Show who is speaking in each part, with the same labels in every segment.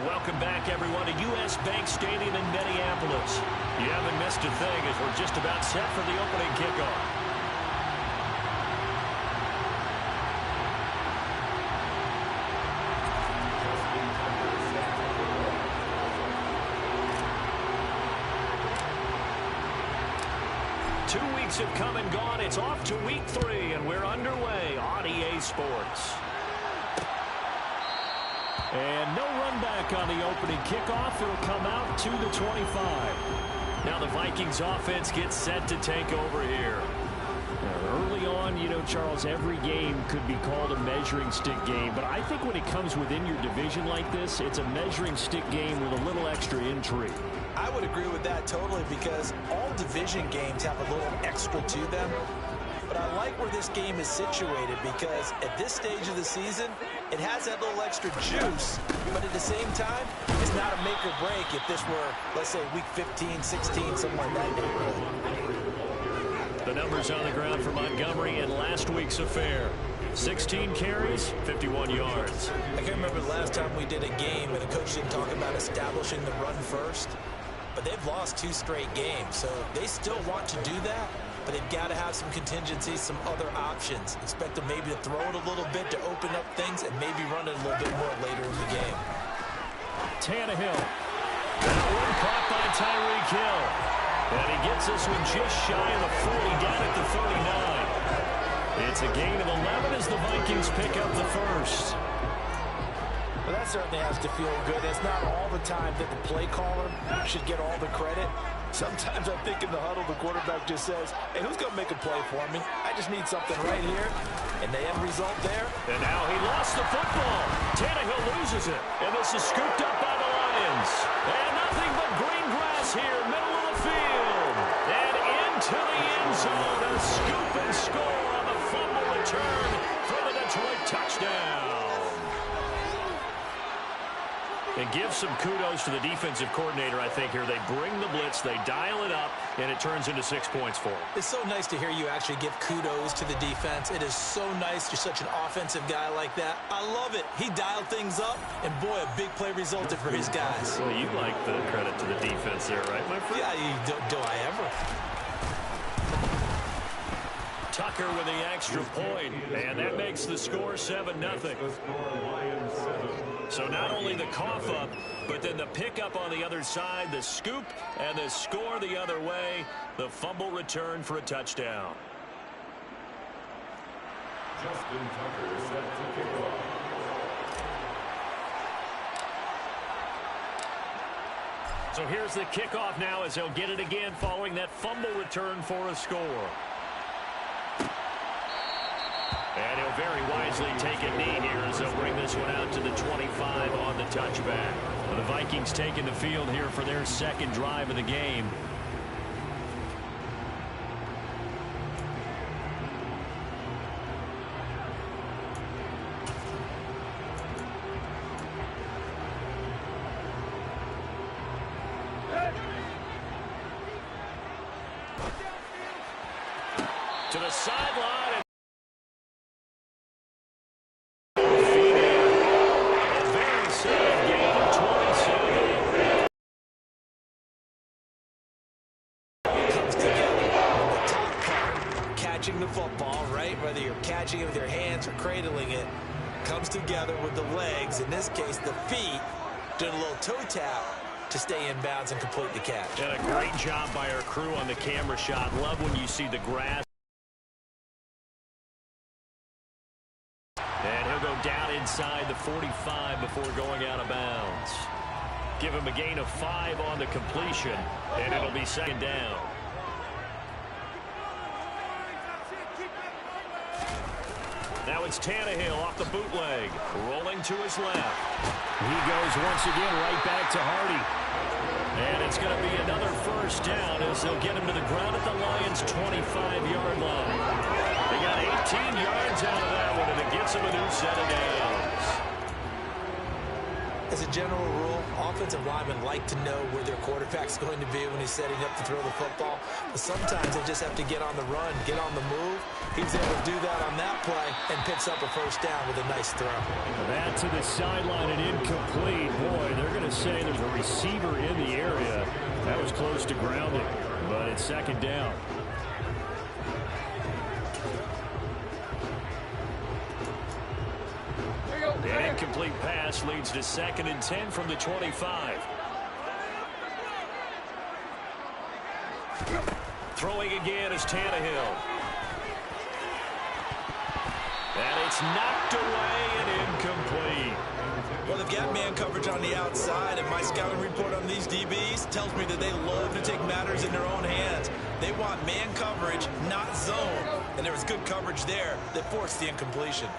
Speaker 1: And welcome back, everyone, to U.S. Bank Stadium in Minneapolis. You haven't missed a thing as we're just about set for the opening kickoff. Have come and gone. It's off to week 3, and we're underway on EA Sports. And no run back on the opening kickoff. It'll come out to the 25. Now the Vikings offense gets set to take over here. Now, early on, you know, Charles, every game could be called a measuring stick game, but I think when it comes within your division like this, it's a measuring stick game with a little extra intrigue.
Speaker 2: I would agree with that totally because all division games have a little extra to them. But I like where this game is situated because at this stage of the season, it has that little extra juice. But at the same time, it's not a make or break if this were, let's say, week 15, 16, somewhere in that neighborhood.
Speaker 1: The numbers on the ground for Montgomery in last week's affair. 16 carries, 51 yards.
Speaker 2: I can remember the last time we did a game and the coach didn't talk about establishing the run first. But they've lost 2 straight games, so they still want to do that, but they've got to have some contingencies, some other options. Expect them maybe to throw it a little bit to open up things and maybe run it a little bit more later in the game.
Speaker 1: Tannehill. That one caught by Tyreek Hill. And he gets this one just shy of the 40, down at the 39. It's a gain of 11 as the Vikings pick up the first.
Speaker 2: Well, that certainly has to feel good. It's not all the time that the play caller should get all the credit. Sometimes I think in the huddle, the quarterback just says, hey, who's going to make a play for me? I just need something right here. And the end result there.
Speaker 1: And now he lost the football. Tannehill loses it. And this is scooped up by the Lions. And nothing but green grass here, middle of the field. And into the end zone, a scoop and score on the fumble return for the Detroit touchdown. And give some kudos to the defensive coordinator, I think, here. They bring the blitz, they dial it up, and it turns into 6 points for them.
Speaker 2: It's so nice to hear you actually give kudos to the defense. It is so nice. You're such an offensive guy like that. I love it. He dialed things up, and boy, a big play resulted for his guys.
Speaker 1: Well, you like the credit to the defense there, right, my friend?
Speaker 2: Yeah, do I ever?
Speaker 1: Tucker with the extra point, and that makes the score 7-0. So not only the cough up, but then the pickup on the other side, the scoop, and the score the other way, the fumble return for a touchdown.
Speaker 3: Justin Tucker is set to kick off.
Speaker 1: So here's the kickoff now as they'll get it again following that fumble return for a score. And he'll very wisely take a knee here as they'll bring this one out to the 25 on the touchback. Well, the Vikings taking the field here for their second drive of the game. To the sideline.
Speaker 2: The football, right? Whether you're catching it with your hands or cradling it, comes together with the legs, in this case the feet, doing a little toe tap to stay in bounds and complete the catch.
Speaker 1: And a great job by our crew on the camera shot. Love when you see the grass. And he'll go down inside the 45 before going out of bounds. Give him a gain of 5 on the completion, and it'll be second down. Now it's Tannehill off the bootleg, rolling to his left. He goes once again right back to Hardy. And it's going to be another first down as they'll get him to the ground at the Lions' 25-yard line. They got 18 yards out of that one, and it gets them a new set of downs.
Speaker 2: As a general rule, offensive linemen like to know where their quarterback's going to be when he's setting up to throw the football. But sometimes they just have to get on the run, get on the move. He was able to do that on that play and picks up a first down with a nice throw.
Speaker 1: That to the sideline and incomplete. Boy, they're going to say there's a receiver in the area. That was close to grounding, but it's second down. An incomplete pass leads to 2nd and 10 from the 25. Throwing again is Tannehill. And it's knocked away and incomplete.
Speaker 2: Well, they've got man coverage on the outside, and my scouting report on these DBs tells me that they love to take matters in their own hands. They want man coverage, not zone. And there was good coverage there that forced the incompletion.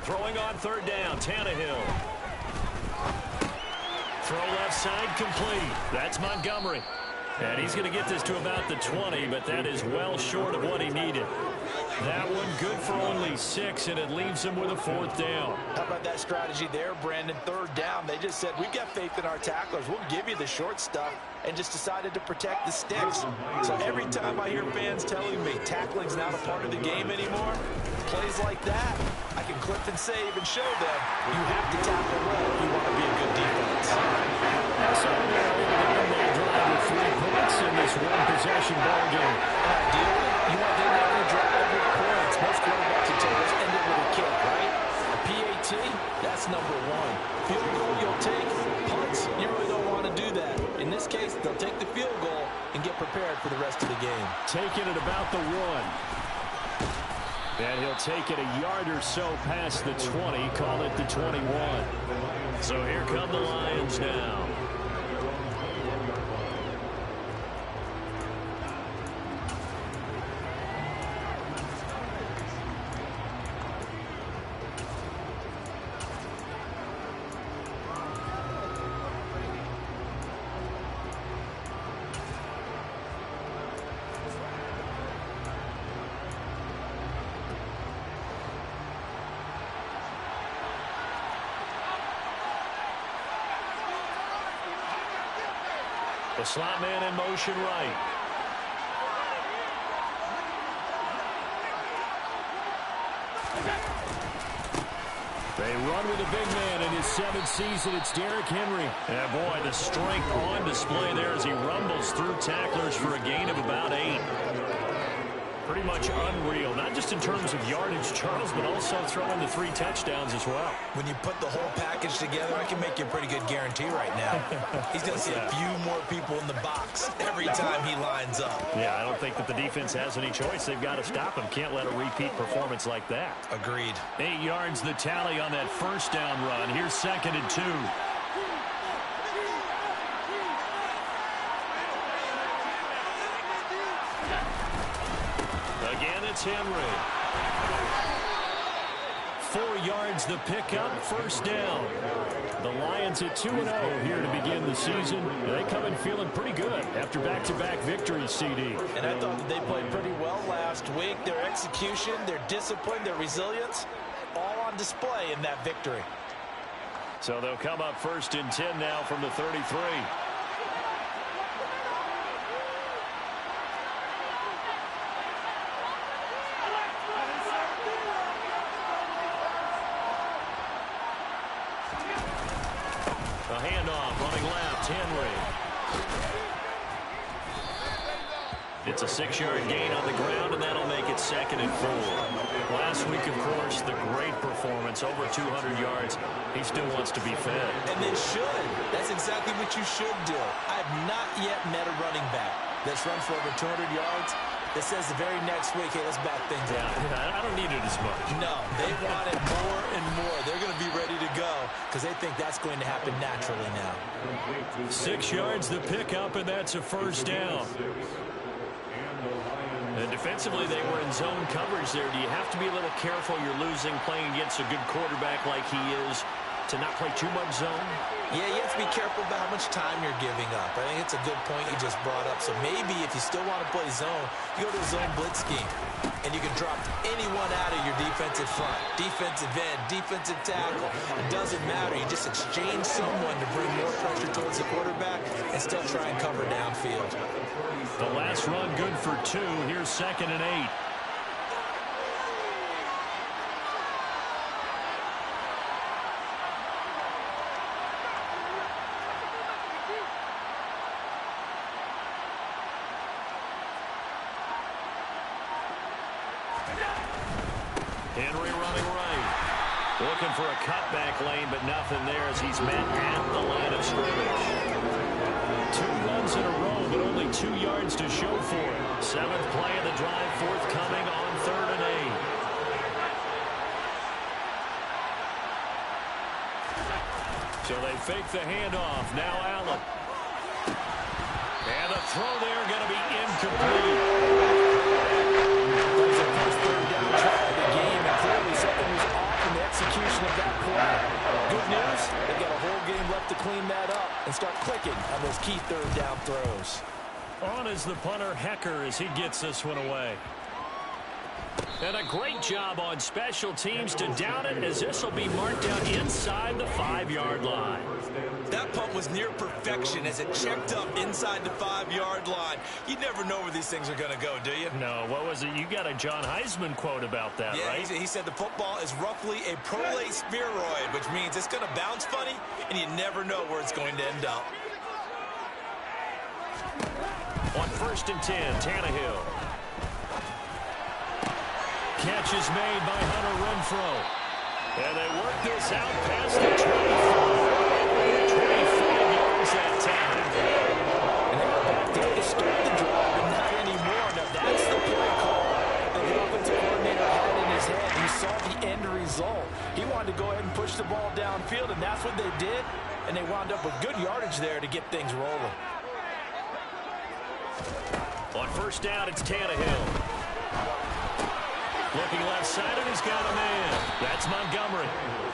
Speaker 1: Throwing on 3rd down, Tannehill. Throw left side complete. That's Montgomery. And he's going to get this to about the 20, but that is well short of what he needed. That one good for only 6, and it leaves him with a 4th down.
Speaker 2: How about that strategy there, Brandon? 3rd down, they just said, we've got faith in our tacklers. We'll give you the short stuff, and just decided to protect the sticks. So every time I hear fans telling me tackling's not a part of the game anymore, plays like that, I can clip and save and show them you have to tackle well if you want to be a good defense.
Speaker 1: So they're able to end their drive with 3 points in this one-possession ball game.
Speaker 2: Ideally, you want them to drive with points. Most quarterbacks and takers end it with a kick, right? A PAT, that's number 1. Field goal you'll take. Punts, you really don't want to do that. In this case, they'll take the field goal and get prepared for the rest of the game.
Speaker 1: Taking it about the 1. And he'll take it a yard or so past the 20, call it the 21. So here come the Lions now. The slot man in motion right. They run with a big man in his 7th season. It's Derrick Henry. And boy, the strength on display there as he rumbles through tacklers for a gain of about 8. Pretty much unreal, not just in terms of yardage, Charles, but also throwing the 3 touchdowns as well.
Speaker 2: When you put the whole package together, I can make you a pretty good guarantee right now. He's going to see a few more people in the box every time he lines up.
Speaker 1: Yeah, I don't think that the defense has any choice. They've got to stop him. Can't let a repeat performance like that.
Speaker 2: Agreed.
Speaker 1: 8 yards the tally on that first down run. Here's 2nd and 2. Again, it's Henry. 4 yards the pickup, first down. The Lions at 2-0 here to begin the season. They come in feeling pretty good after back-to-back victories, CD.
Speaker 2: And I thought that they played pretty well last week. Their execution, their discipline, their resilience, all on display in that victory.
Speaker 1: So they'll come up 1st and 10 now from the 33. A handoff running left, Henry. It's a 6-yard gain on the ground, and that'll make it 2nd and 4. Last week, of course, the great performance, over 200 yards. He still wants to be fed.
Speaker 2: And they should. That's exactly what you should do. I have not yet met a running back that's run for over 200 yards that says the very next week, hey, let's back things up.
Speaker 1: Yeah, I don't need it as much.
Speaker 2: No, they want it more and more. They're going to be ready to go because they think that's going to happen naturally now.
Speaker 1: 6 yards the pickup, and that's a first down. And defensively, they were in zone coverage there. Do you have to be a little careful? You're losing playing against a good quarterback like he is. to not play too much zone?
Speaker 2: Yeah, you have to be careful about how much time you're giving up. I think it's a good point you just brought up. So maybe if you still want to play zone, you go to a zone blitz scheme. And you can drop anyone out of your defensive front. Defensive end, defensive tackle. It doesn't matter. You just exchange someone to bring more pressure towards the quarterback and still try and cover downfield.
Speaker 1: The last run good for 2. Here's 2nd and 8. Henry running right. Looking for a cutback lane, but nothing there as he's met at the line of scrimmage. 2 runs in a row, but only 2 yards to show for it. 7th play of the drive forthcoming on 3rd and 8. So they fake the handoff. Now Allen. And the throw there going to be incomplete.
Speaker 4: There's a first 3rd down try of the game, and clearly something was off in the execution of that play. Good news, they got a whole game left to clean that up and start clicking on those key 3rd down throws.
Speaker 1: On is the punter, Hecker, as he gets this one away. And a great job on special teams to down it, as this will be marked down inside the 5-yard line.
Speaker 2: That punt was near perfection as it checked up inside the 5-yard line. You never know where these things are going to go, do you?
Speaker 1: No, what was it? You got a John Heisman quote about that,
Speaker 2: yeah,
Speaker 1: right?
Speaker 2: He said the football is roughly a prolate spheroid, which means it's going to bounce funny, and you never know where it's going to end up.
Speaker 1: On 1st and 10, Tannehill. Catch is made by Hunter Renfrow. And they work this out past the 25. 25 yards that time.
Speaker 4: And they were back there to start the drive, and not anymore. Now that's the play call that the offensive coordinator had in his head. You saw the end result. He wanted to go ahead and push the ball downfield, and that's what they did. And they wound up with good yardage there to get things rolling.
Speaker 1: On 1st down, it's Tannehill. Looking left side, and he's got a man. That's Montgomery.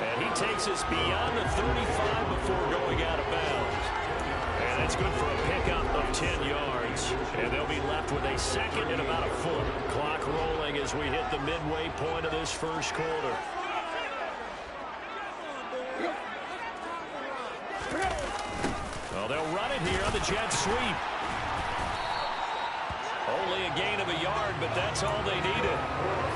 Speaker 1: And he takes us beyond the 35 before going out of bounds. And it's good for a pickup of 10 yards. And they'll be left with a 2nd and about a foot. Clock rolling as we hit the midway point of this first quarter. Well, they'll run it here on the jet sweep. Only a gain of a yard, but that's all they needed.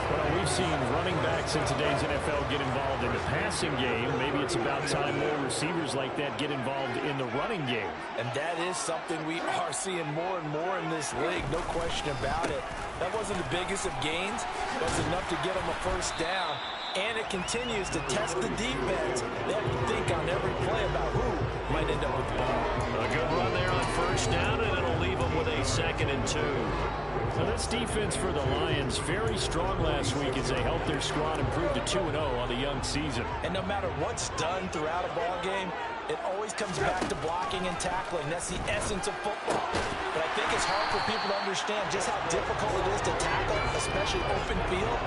Speaker 1: Well, we've seen running backs in today's NFL get involved in the passing game. Maybe it's about time more receivers like that get involved in the running game.
Speaker 4: And that is something we are seeing more and more in this league, no question about it. That wasn't the biggest of gains, but it's enough to get them a 1st down. And it continues to test the defense. They have to think on every play about who might end up with the ball.
Speaker 1: A good run there on 1st down, and it'll leave them with a 2nd and 2. Now, this defense for the Lions, very strong last week as they helped their squad improve to 2-0 on the young season.
Speaker 4: And no matter what's done throughout a ball game, it always comes back to blocking and tackling. That's the essence of football. But I think it's hard for people to understand just how difficult it is to tackle, especially open field.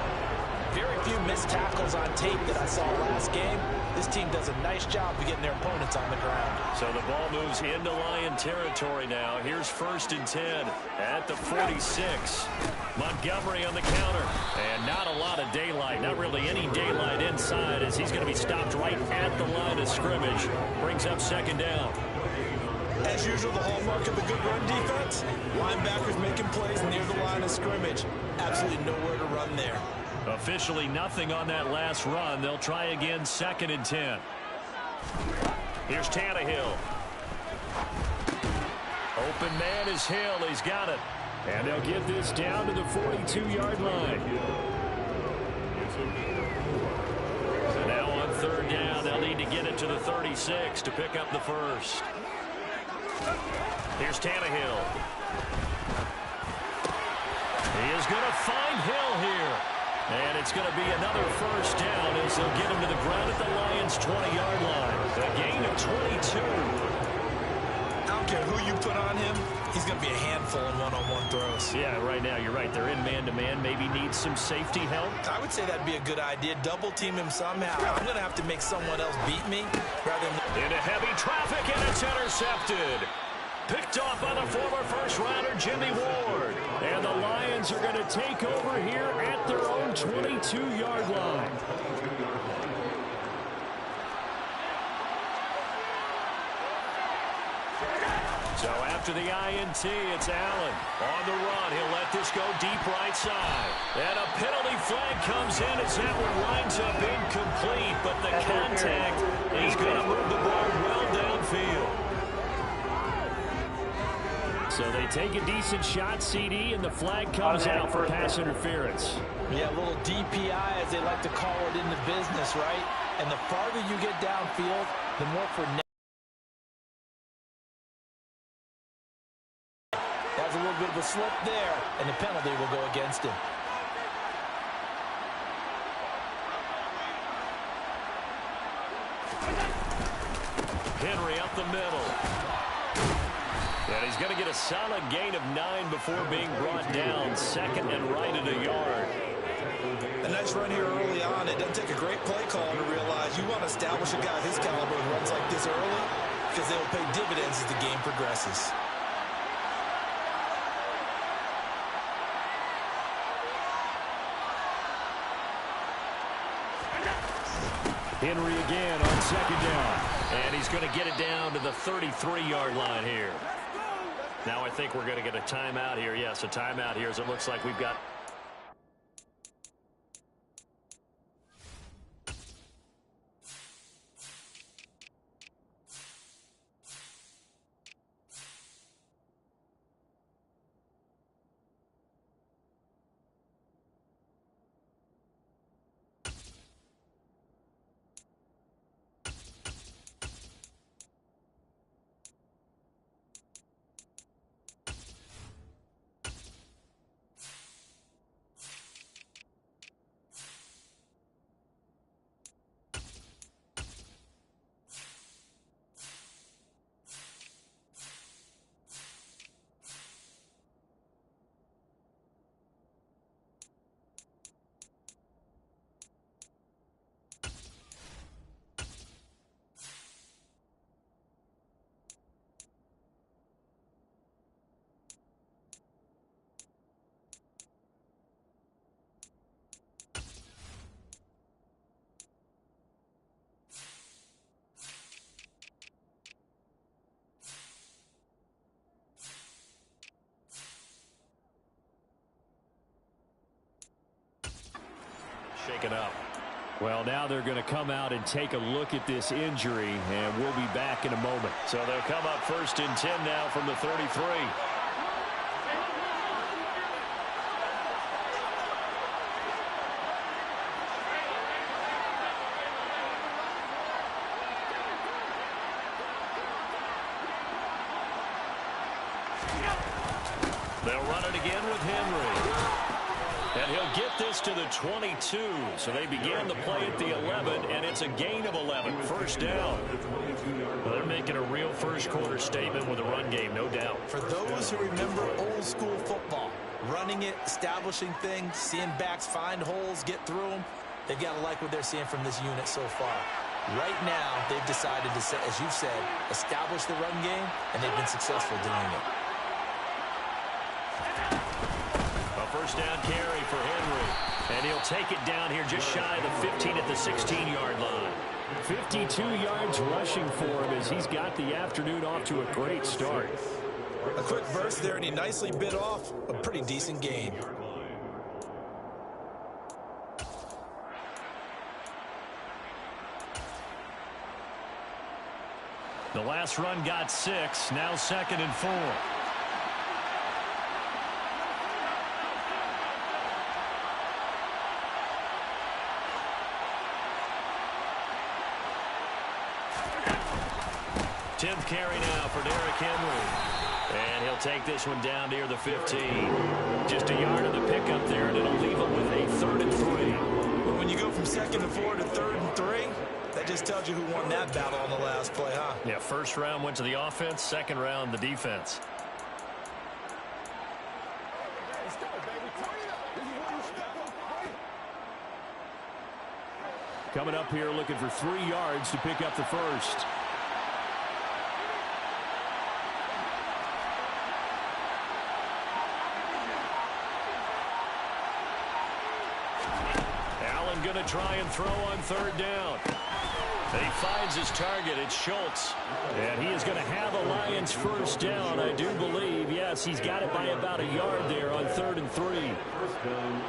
Speaker 4: Very few missed tackles on tape that I saw last game. This team does a nice job of getting their opponents on the ground.
Speaker 1: So the ball moves into Lion territory now. Here's 1st and 10 at the 46. Montgomery on the counter. And not a lot of daylight. Not really any daylight inside as he's going to be stopped right at the line of scrimmage. Brings up 2nd down.
Speaker 2: As usual, the hallmark of a good run defense, linebackers making plays near the line of scrimmage. Absolutely nowhere to run there.
Speaker 1: Officially nothing on that last run. They'll try again, 2nd and 10. Here's Tannehill. Open man is Hill. He's got it. And they'll get this down to the 42-yard line. So now on 3rd down, they'll need to get it to the 36 to pick up the 1st. Here's Tannehill. He is going to find Hill here. And it's going to be another 1st down as they'll get him to the ground at the Lions' 20-yard line. A gain of 22.
Speaker 2: How don't care who you put on him, he's going to be a handful in one-on-one throws.
Speaker 1: Yeah, right now you're right. They're in man-to-man. Maybe needs some safety help.
Speaker 2: I would say that'd be a good idea. Double team him somehow. I'm going to have to make someone else beat me rather than...
Speaker 1: Into heavy traffic, and it's intercepted. Picked off by the former first-rounder Jimmy Ward. And the Lions are going to take over here at their own 22-yard line. So after the INT, it's Allen. On the run, he'll let this go deep right side. And a penalty flag comes in as that one winds up incomplete. But the contact is going to move the ball well downfield. So they take a decent shot, CD, and the flag comes out for pass interference.
Speaker 2: Yeah, a little DPI, as they like to call it in the business, right? And the farther you get downfield, the more for... That's a little bit of a slip there, and the penalty will go against him.
Speaker 1: Henry up the middle. And he's going to get a solid gain of 9 before being brought down. Second and right at a yard.
Speaker 2: A nice run here early on. It doesn't take a great play call to realize you want to establish a guy of his caliber who runs like this early because they will pay dividends as the game progresses.
Speaker 1: Henry again on second down. And he's going to get it down to the 33-yard line here. Now I think we're going to get a timeout here. Yes, a timeout here as it looks like we've got... shaken up. Well, now they're going to come out and take a look at this injury, and we'll be back in a moment. So they'll come up first and 10 now from the 33. They'll run it again with Henry. And he'll get this to the 22. So they began the play at the 11, and it's a gain of 11. First down. Well, they're making a real first-quarter statement with a run game, no doubt.
Speaker 2: For those who remember old-school football, running it, establishing things, seeing backs find holes, get through them, they've got to like what they're seeing from this unit so far. Right now, they've decided to, as you've said, establish the run game, and they've been successful doing it.
Speaker 1: First down carry for Henry. And he'll take it down here just shy of the 15 at the 16-yard line. 52 yards rushing for him as he's got the afternoon off to a great start.
Speaker 2: A quick burst there, and he nicely bit off a pretty decent gain.
Speaker 1: The last run got 6. Now 2nd and 4. Tenth carry now for Derrick Henry. And he'll take this one down near the 15. Just a yard of the pickup there, and it'll leave him with a 3rd and 3.
Speaker 2: But when you go from 2nd and 4 to 3rd and 3, that That just tells you who won that battle on the last play, huh?
Speaker 1: Yeah, first round went to the offense, second round the defense. Coming up here looking for 3 yards to pick up the first. Allen going to try and throw on third down. And he finds his target. It's Schultz. And he is going to have a Lions first down, I do believe. Yes, he's got it by about a yard there on 3rd and 3.
Speaker 3: First down.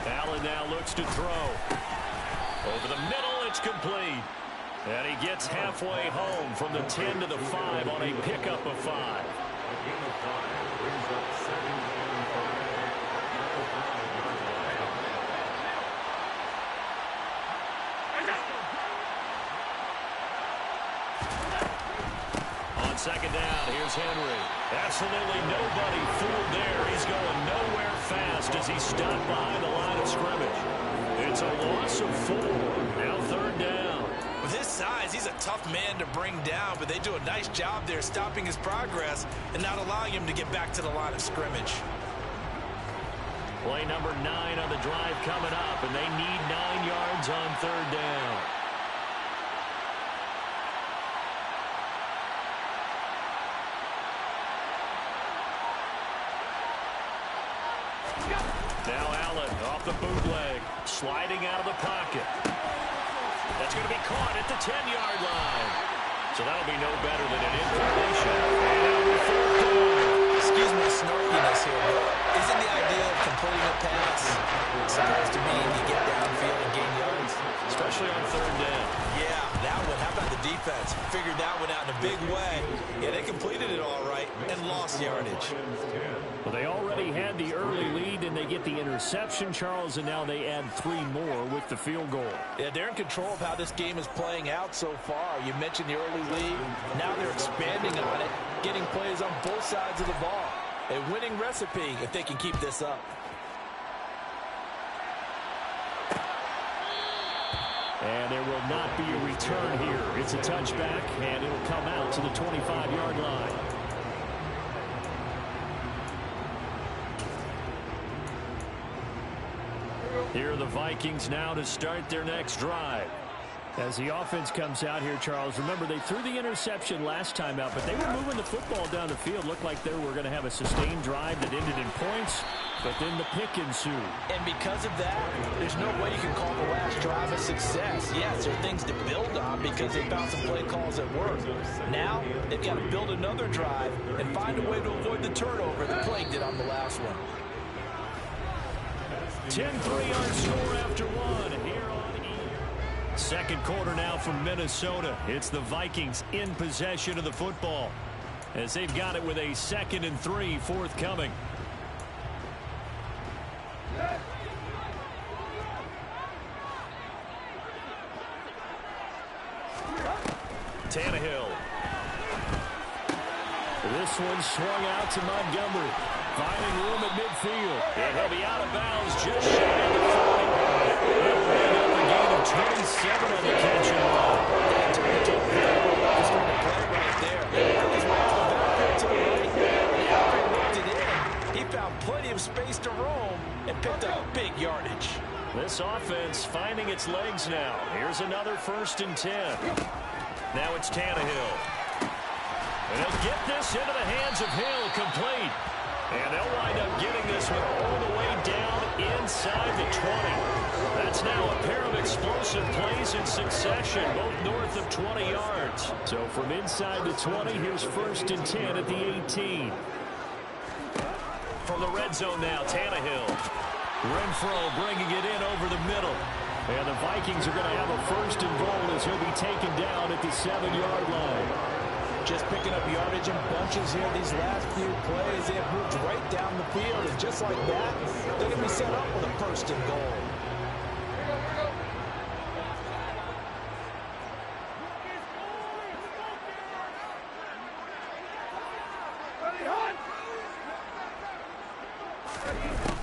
Speaker 1: Allen now looks to throw. Over the middle, it's complete. And he gets halfway home from the 10 to the 5 on a pickup of 5.
Speaker 3: Brings up 2nd and 5.
Speaker 1: On second down, here's Henry. Absolutely nobody fooled there. He's going nowhere fast as he stopped behind the line of scrimmage. It's a loss of 4. Now 3rd down.
Speaker 2: With his size, he's a tough man to bring down, but they do a nice job there stopping his progress and not allowing him to get back to the line of scrimmage.
Speaker 1: Play number 9 on the drive coming up, and they need 9 yards on 3rd down. Now Allen off the bootleg, sliding out of the pocket. That's going to be caught at the 10-yard line. So that'll be no better than an incompletion. And now we're 4th down.
Speaker 2: Excuse my snarkiness here, but isn't the idea of completing a pass supposed to mean you get downfield and gain yards?
Speaker 1: Especially on 3rd down.
Speaker 2: Yeah, that one. How about the defense? Figured that one out in a big way. Yeah, they completed it all right and lost yardage.
Speaker 1: Well, they already had the early lead, and they get the interception, Charles, and now they add 3 more with the field goal.
Speaker 2: Yeah, they're in control of how this game is playing out so far. You mentioned the early lead. Now they're expanding on it, getting plays on both sides of the ball. A winning recipe if they can keep this up.
Speaker 1: And there will not be a return here. It's a touchback, and it'll come out to the 25-yard line. Here are the Vikings now to start their next drive. As the offense comes out here, Charles, remember they threw the interception last time out, but they were moving the football down the field. Looked like they were going to have a sustained drive that ended in points, but then the pick ensued.
Speaker 2: And because of that, there's no way you can call the last drive a success. Yes, there are things to build on because they found some play calls that work. Now, they've got to build another drive and find a way to avoid the turnover that plagued it on the last one.
Speaker 1: 10-3 on score after 1 here on second quarter now from Minnesota. It's the Vikings in possession of the football as they've got it with a 2nd and 3 forthcoming. Tannehill. This one swung out to Montgomery. Finding room at midfield. And he'll be out of bounds just shy of the 40. He'll bring up a gain of 27 on the catch and run.
Speaker 2: Just on the play right there. He's right to the backfield to the right. And after he worked it in, he found plenty of space to roam and picked up big yardage.
Speaker 1: This offense finding its legs now. Here's another 1st and 10. Now it's Tannehill. And he'll get this into the hands of Hill, complete. And they'll wind up getting this one all the way down inside the 20. That's now a pair of explosive plays in succession, both north of 20 yards. So from inside the 20, here's 1st and 10 at the 18. From the red zone now, Tannehill. Renfro bringing it in over the middle. And the Vikings are going to have a 1st and goal as he'll be taken down at the 7-yard line.
Speaker 2: Just picking up yardage in bunches here these last few plays. They have moved right down the field, and just like that, they're going to be set up with a 1st and goal.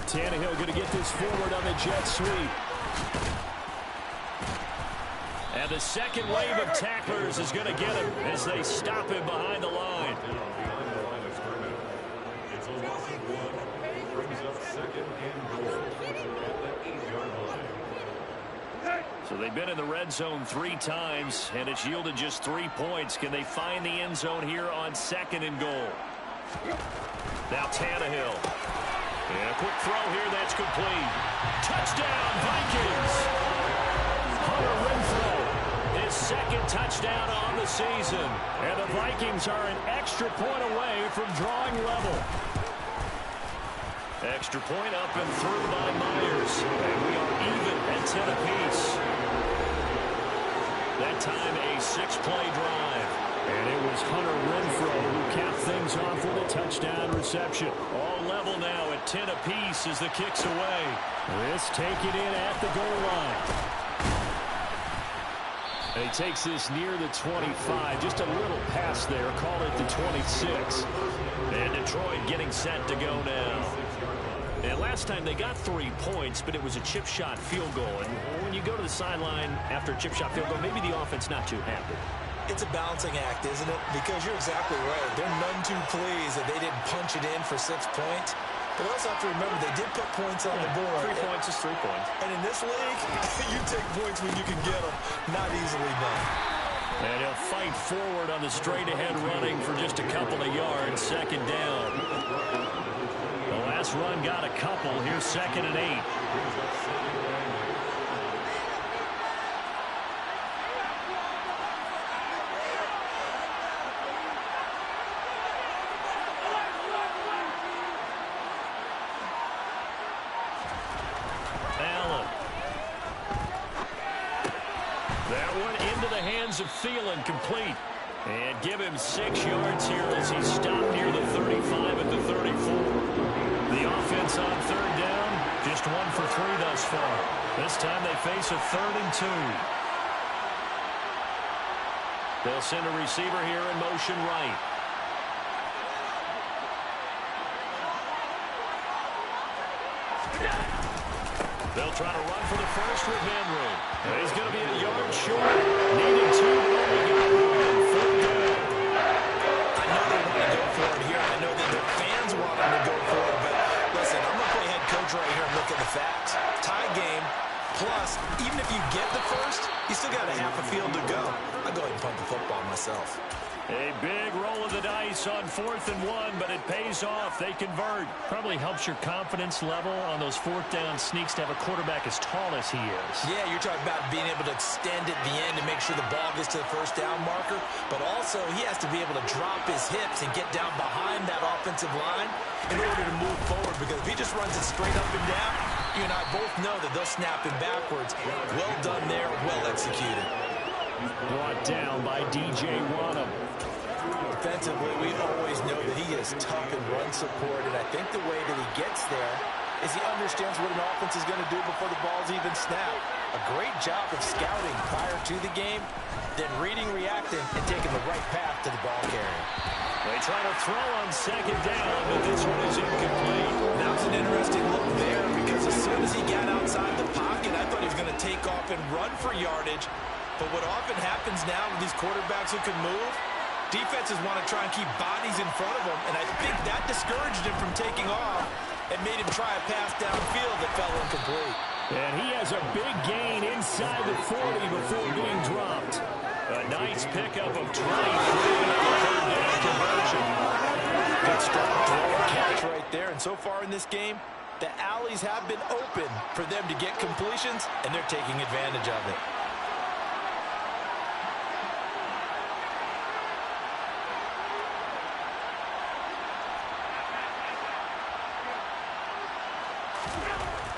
Speaker 1: Tannehill going to get this forward on the jet sweep. And the second wave of tacklers is going to get him as they stop him behind the line.
Speaker 3: It's a loss of 1. Brings up second and goal at the 8-yard line.
Speaker 1: So they've been in the red zone 3 times, and it's yielded just 3 points. Can they find the end zone here on second and goal? Now Tannehill. And a quick throw here that's complete. Touchdown, Vikings! Hunter Renfrow, his second touchdown on the season. And the Vikings are an extra point away from drawing level. Extra point up and through by Myers. And we are even at 10 apiece. That time a 6-play drive. And it was Hunter Renfrow who capped things off with a touchdown reception. All level now at 10 apiece as the kick's away. This taken in at the goal line. And he takes this near the 25. Just a little pass there. Call it the 26. And Detroit getting set to go now. And last time they got 3 points, but it was a chip shot field goal. And when you go to the sideline after a chip shot field goal, maybe the offense not too happy.
Speaker 2: It's a balancing act, isn't it? Because you're exactly right. They're none too pleased that they didn't punch it in for 6 points. But also have to remember they did put points on the board.
Speaker 1: 3 points is 3 points.
Speaker 2: And in this league, you take points when you can get them. Not easily done.
Speaker 1: And he'll fight forward on the straight-ahead running for just a couple of yards. Second down. The last run got a couple. Here's 2nd and 8. Of Thielen complete. And give him 6 yards here as he stopped near the 35 at the 34. The offense on 3rd down, just 1 for 3 thus far. This time they face a 3rd and 2. They'll send a receiver here in motion right. They'll try to run for the first with Henry. He's going to be a yard short. Needed 2, but only got 1. 3rd down.
Speaker 2: I know they want to go for it here. I know that the fans want them to go for it. But listen, I'm going to play head coach right here and look at the facts. Tie game. Plus, even if you get the first, you still got a half a field to go. I'll go ahead and punt the football myself.
Speaker 1: A big roll of the dice on 4th and 1, but it pays off. They convert. Probably helps your confidence level on those 4th down sneaks to have a quarterback as tall as he is.
Speaker 2: Yeah, you're talking about being able to extend at the end and make sure the ball gets to the 1st down marker. But also, he has to be able to drop his hips and get down behind that offensive line in order to move forward. Because if he just runs it straight up and down, you and I both know that they'll snap him backwards. Well done there, well executed.
Speaker 1: Brought down by DJ Wonnum.
Speaker 2: Defensively, we always know that he is tough and run support, and I think the way that he gets there is he understands what an offense is going to do before the ball's even snapped. A great job of scouting prior to the game, then reading, reacting, and taking the right path to the ball carrier.
Speaker 1: They try to throw on 2nd down, but this one is incomplete.
Speaker 2: That was an interesting look there because as soon as he got outside the pocket, I thought he was going to take off and run for yardage. But what often happens now with these quarterbacks who can move, defenses want to try and keep bodies in front of them, and I think that discouraged him from taking off and made him try a pass downfield that fell incomplete.
Speaker 1: And he has a big gain inside the 40 before being dropped. A nice pickup of 23 on the 3rd down conversion.
Speaker 2: Good strong throw and catch right there, and so far in this game, the alleys have been open for them to get completions, and they're taking advantage of it.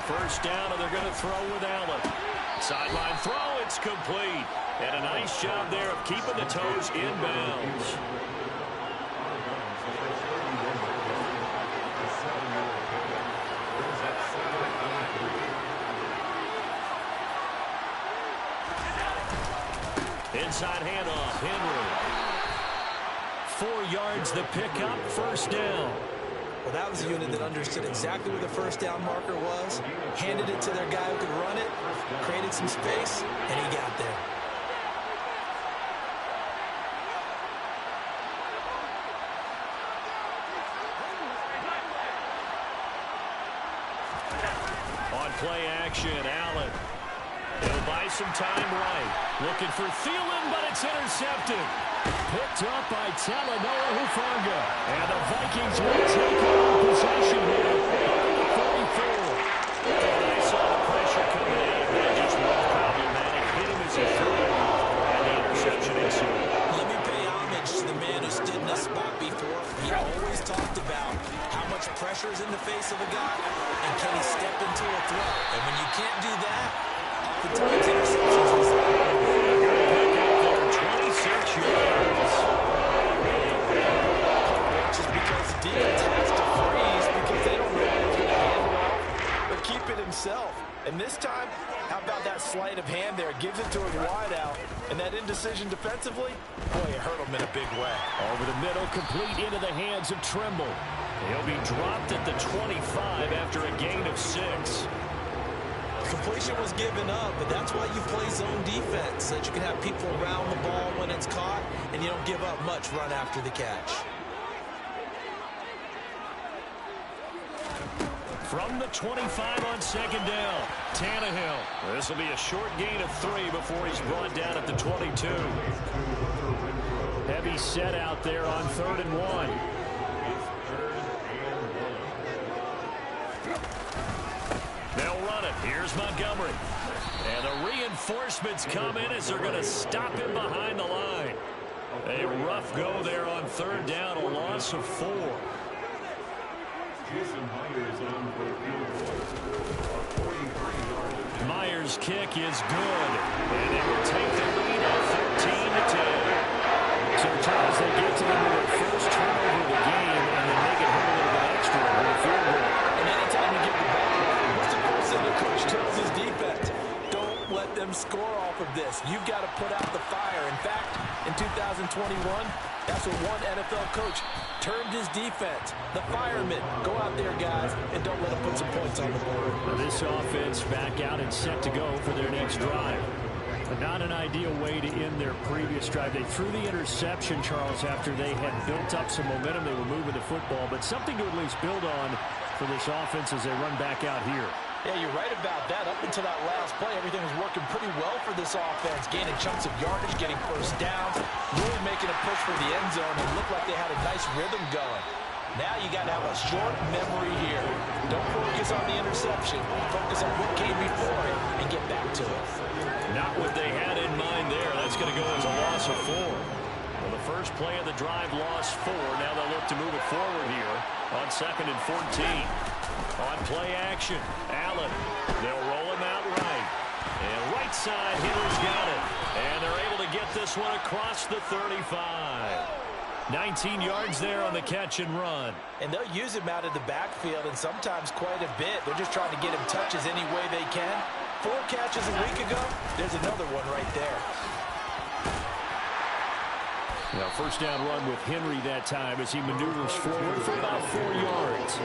Speaker 1: First down, and they're going to throw with Allen. Sideline throw, it's complete. And a nice job there of keeping the toes in bounds. Inside handoff, Henry. 4 yards the pickup, 1st down.
Speaker 2: Well, that was a unit that understood exactly where the first down marker was, handed it to their guy who could run it, created some space, and he got there.
Speaker 1: On play action, Allen. He'll buy some time right. Looking for Thielen, but it's intercepted. Picked up by Talanoa Hufanga. And the Vikings will take over possession here. 34. I saw the pressure coming in. That just looked problematic. Hit him as he threw it. And the interception ensued.
Speaker 2: Let me pay homage to the man who stood in this spot before. He always talked about how much pressure is in the face of a guy, and can he step into a throw? And when you can't do that, oftentimes interceptions result.
Speaker 1: Pick up there, 26 yards.
Speaker 2: Just because the defense has to freeze because they don't know who's going to handle it or keep it himself. And this time, how about that sleight of hand there? Gives it to his wideout. And that indecision defensively, boy, it hurt him in a big way.
Speaker 1: Over the middle, complete into the hands of Trimble. He'll be dropped at the 25 after a gain of 6.
Speaker 2: Completion was given up, but that's why you play zone defense, so that you can have people around the ball when it's caught, and you don't give up much run after the catch.
Speaker 1: From the 25 on second down, Tannehill. This will be a short gain of 3 before he's brought down at the 22. Heavy set out there on 3rd and 1. They'll run it. Here's Montgomery. And the reinforcements come in as they're going to stop him behind the line. A rough go there on 3rd down, a loss of 4. Myers' kick is good, and they will take the lead at 13-10. So, Charles, they get to their first turnover of the game, and then they get home a little bit extra with a field goal.
Speaker 2: And anytime you get the ball, what's the first thing the coach tells his defense? Don't let them score off of this. You've got to put out the fire. In fact, in 2021, that's what one NFL coach termed his defense. The firemen. Go out there, guys, and don't let them put some points on the board.
Speaker 1: Now this offense back out and set to go for their next drive. But not an ideal way to end their previous drive. They threw the interception, Charles, after they had built up some momentum. They were moving the football, but something to at least build on for this offense as they run back out here.
Speaker 2: Yeah, you're right about that. Up until that last play, everything was working pretty well for this offense. Gaining chunks of yardage, getting first downs, really making a push for the end zone, and looked like they had a nice rhythm going. Now you got to have a short memory here. Don't focus on the interception. Focus on what came before it and get back to it.
Speaker 1: Not what they had in mind there. That's going to go as a loss of 4. Well, the first play of the drive lost 4. Now they'll look to move it forward here on 2nd and 14. On play action, Allen. They'll roll him out right. And right side hitter's got it. And they're able to get this one across the 35. 19 yards there on the catch and run.
Speaker 2: And they'll use him out of the backfield, and sometimes quite a bit. They're just trying to get him touches any way they can. 4 catches a week ago. There's another one right there.
Speaker 1: Now, first down run with Henry that time as he maneuvers forward for about 4 yards.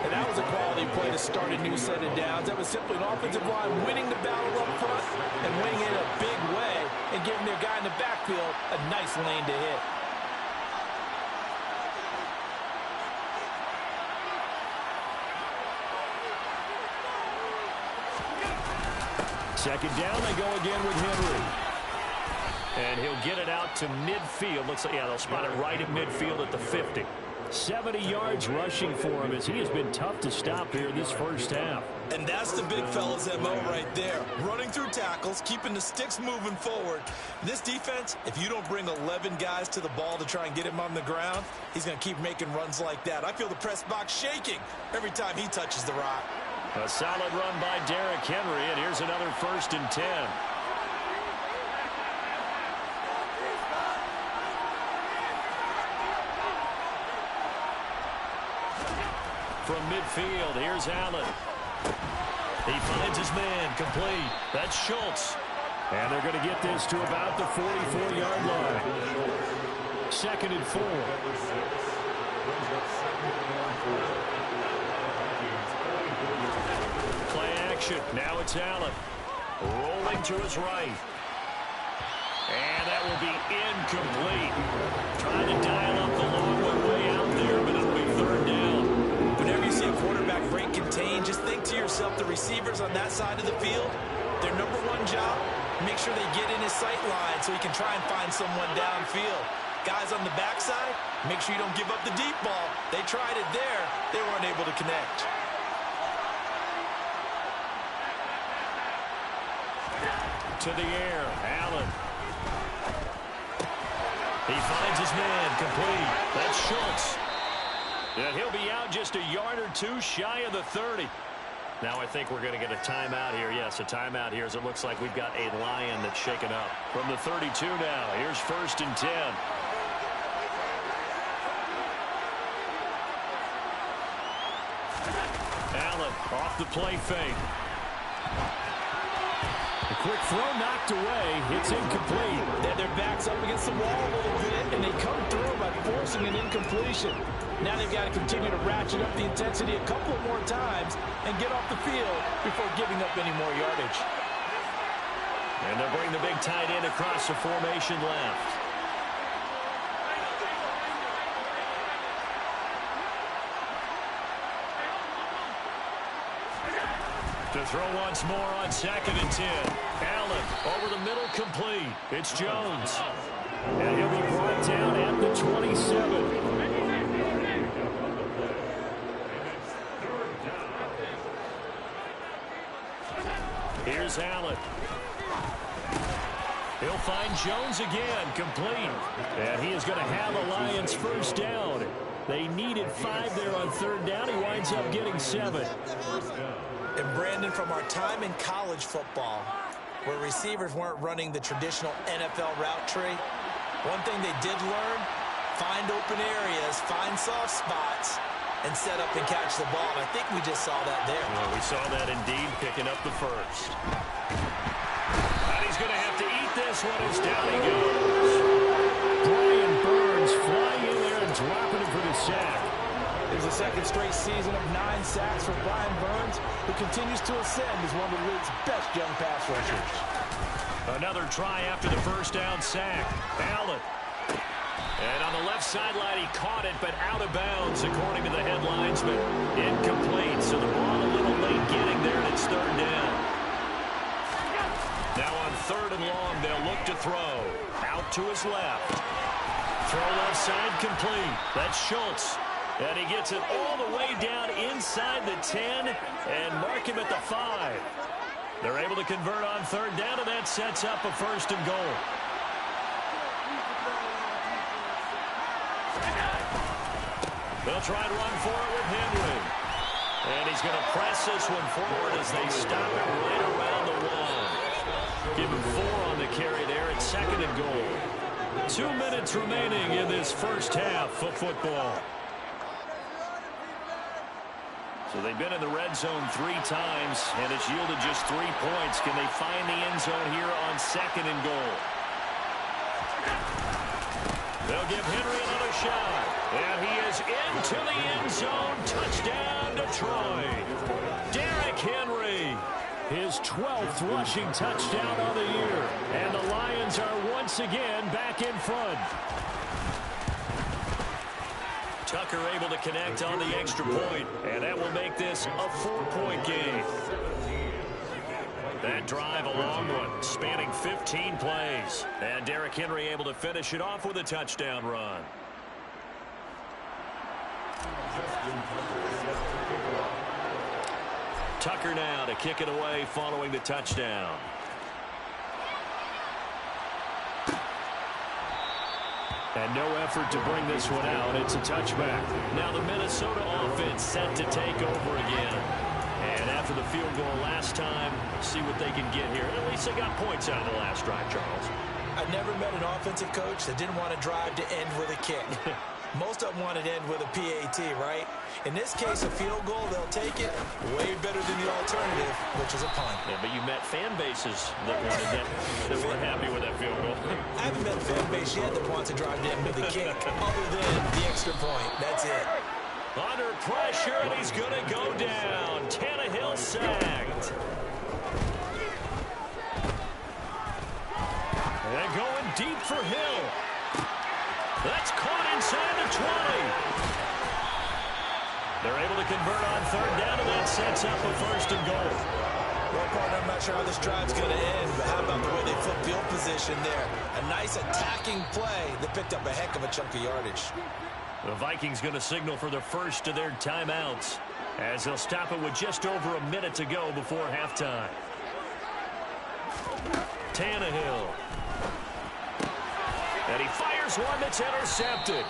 Speaker 2: And that was a quality play to start a new set of downs. That was simply an offensive line winning the battle up front and winning it in a big way and giving their guy in the backfield a nice lane to hit.
Speaker 1: Second down, they go again with Henry. And he'll get it out to midfield. Looks like, yeah, they'll spot it right at midfield at the 50. 70 yards rushing for him as he has been tough to stop here this first half.
Speaker 2: And that's the big fella's MO right there. Running through tackles, keeping the sticks moving forward. This defense, if you don't bring 11 guys to the ball to try and get him on the ground, he's going to keep making runs like that. I feel the press box shaking every time he touches the rock.
Speaker 1: A solid run by Derrick Henry, and here's another 1st and 10. From midfield, here's Allen. He finds his man, complete. That's Schultz. And they're going to get this to about the 44-yard line. 2nd and 4.
Speaker 3: brings up second and 4.
Speaker 1: Play action. Now it's Allen. Rolling to his right. And that will be incomplete. Trying to dial up the long way out there, but it'll be third down.
Speaker 2: Whenever you see a quarterback break contain, just think to yourself, the receivers on that side of the field, their number one job, make sure they get in his sight line so he can try and find someone downfield. Guys on the backside, make sure you don't give up the deep ball. They tried it there. They weren't able to connect.
Speaker 1: To the air, Allen. He finds his man, complete. That's Schultz. And he'll be out just a yard or two shy of the 30. Now I think we're going to get a timeout here. Yes, a timeout here as it looks like we've got a Lion that's shaken up. From the 32 now, here's 1st and 10. Allen off the play fake. A quick throw knocked away. It's incomplete.
Speaker 2: Their backs up against the wall a little bit, and they come through by forcing an incompletion. Now they've got to continue to ratchet up the intensity a couple of more times and get off the field before giving up any more yardage.
Speaker 1: And they'll bring the big tight end across the formation left. To throw once more on 2nd and 10. Allen over the middle, complete. It's Jones. And he'll be brought down at the 27. Here's Allen. He'll find Jones again, complete. And he is going to have the Lions first down. They needed 5 there on 3rd down. He winds up getting 7.
Speaker 2: And Brandon, from our time in college football, where receivers weren't running the traditional NFL route tree, one thing they did learn, find open areas, find soft spots, and set up and catch the ball. And I think we just saw that there.
Speaker 1: Well, we saw that indeed, picking up the first. And he's going to have to eat this one as down he goes. Brian Burns flying in there and dropping him for the sack.
Speaker 2: There's a second straight season of 9 sacks for Brian Burns, who continues to ascend as one of the league's best young pass rushers.
Speaker 1: Another try after the first down sack. Allen. And on the left sideline, he caught it, but out of bounds, according to the headlinesman. Incomplete, so the ball a little late getting there, and it's 3rd down. Now on 3rd and long, they'll look to throw. Out to his left. Throw left side, complete. That's Schultz. And he gets it all the way down inside the 10 and mark him at the 5. They're able to convert on 3rd down, and that sets up a 1st and goal. They'll try to run for it with Henry. And he's going to press this one forward as they stop it right around the wall. Give him 4 on the carry there at 2nd and goal. 2 minutes remaining in this first half of football. So they've been in the red zone 3 times, and it's yielded just 3 points. Can they find the end zone here on 2nd and goal? They'll give Henry another shot. And he is into the end zone. Touchdown, Detroit. Derrick Henry. His 12th rushing touchdown of the year. And the Lions are once again back in front. Tucker able to connect on the extra point, and that will make this a 4-point game. That drive, a long one, spanning 15 plays. And Derrick Henry able to finish it off with a touchdown run. Tucker now to kick it away following the touchdown. And no effort to bring this one out. It's a touchback. Now the Minnesota offense set to take over again. And after the field goal last time, see what they can get here. At least they got points out of the last drive, Charles.
Speaker 2: I've never met an offensive coach that didn't want to drive to end with a kick. Most of them want it end with a PAT, right? In this case, a field goal, they'll take it way better than the alternative, which is a punt.
Speaker 1: Yeah, but you met fan bases that wanted that weren't happy with that field goal.
Speaker 2: I haven't met a fan base yet that wants to drive to end with a kick, other than the extra point. That's it.
Speaker 1: Under pressure, and he's going to go down. Tannehill sacked. And going deep for Hill. That's caught inside the 20. They're able to convert on third down, and that sets up a first and goal.
Speaker 2: Well, partner, I'm not sure how this drive's going to end, but how about the way they flip field position there? A nice attacking play that picked up a heck of a chunk of yardage.
Speaker 1: The Vikings going to signal for the first of their timeouts as they'll stop it with just over a minute to go before halftime. Tannehill. And he fires one that's intercepted.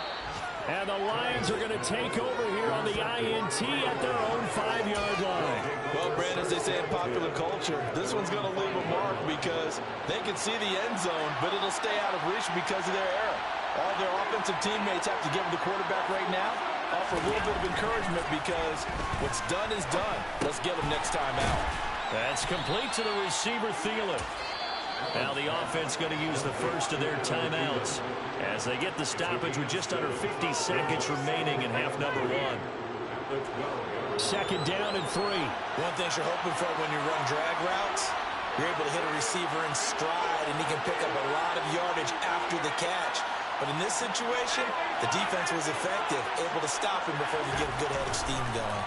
Speaker 1: And the Lions are going to take over here on the INT at their own 5-yard line.
Speaker 4: Well, Brandon, as they say in popular culture, this one's going to leave a mark because they can see the end zone, but it'll stay out of reach because of their error. All their offensive teammates have to give the quarterback right now offer a little bit of encouragement because what's done is done. Let's get them next time out.
Speaker 1: That's complete to the receiver, Thielen. Now the offense going to use the first of their timeouts as they get the stoppage with just under 50 seconds remaining in half number one. Second down and 3.
Speaker 2: One thing you're hoping for when you run drag routes, you're able to hit a receiver in stride, and he can pick up a lot of yardage after the catch. But in this situation, the defense was effective, able to stop him before he get a good head of steam going.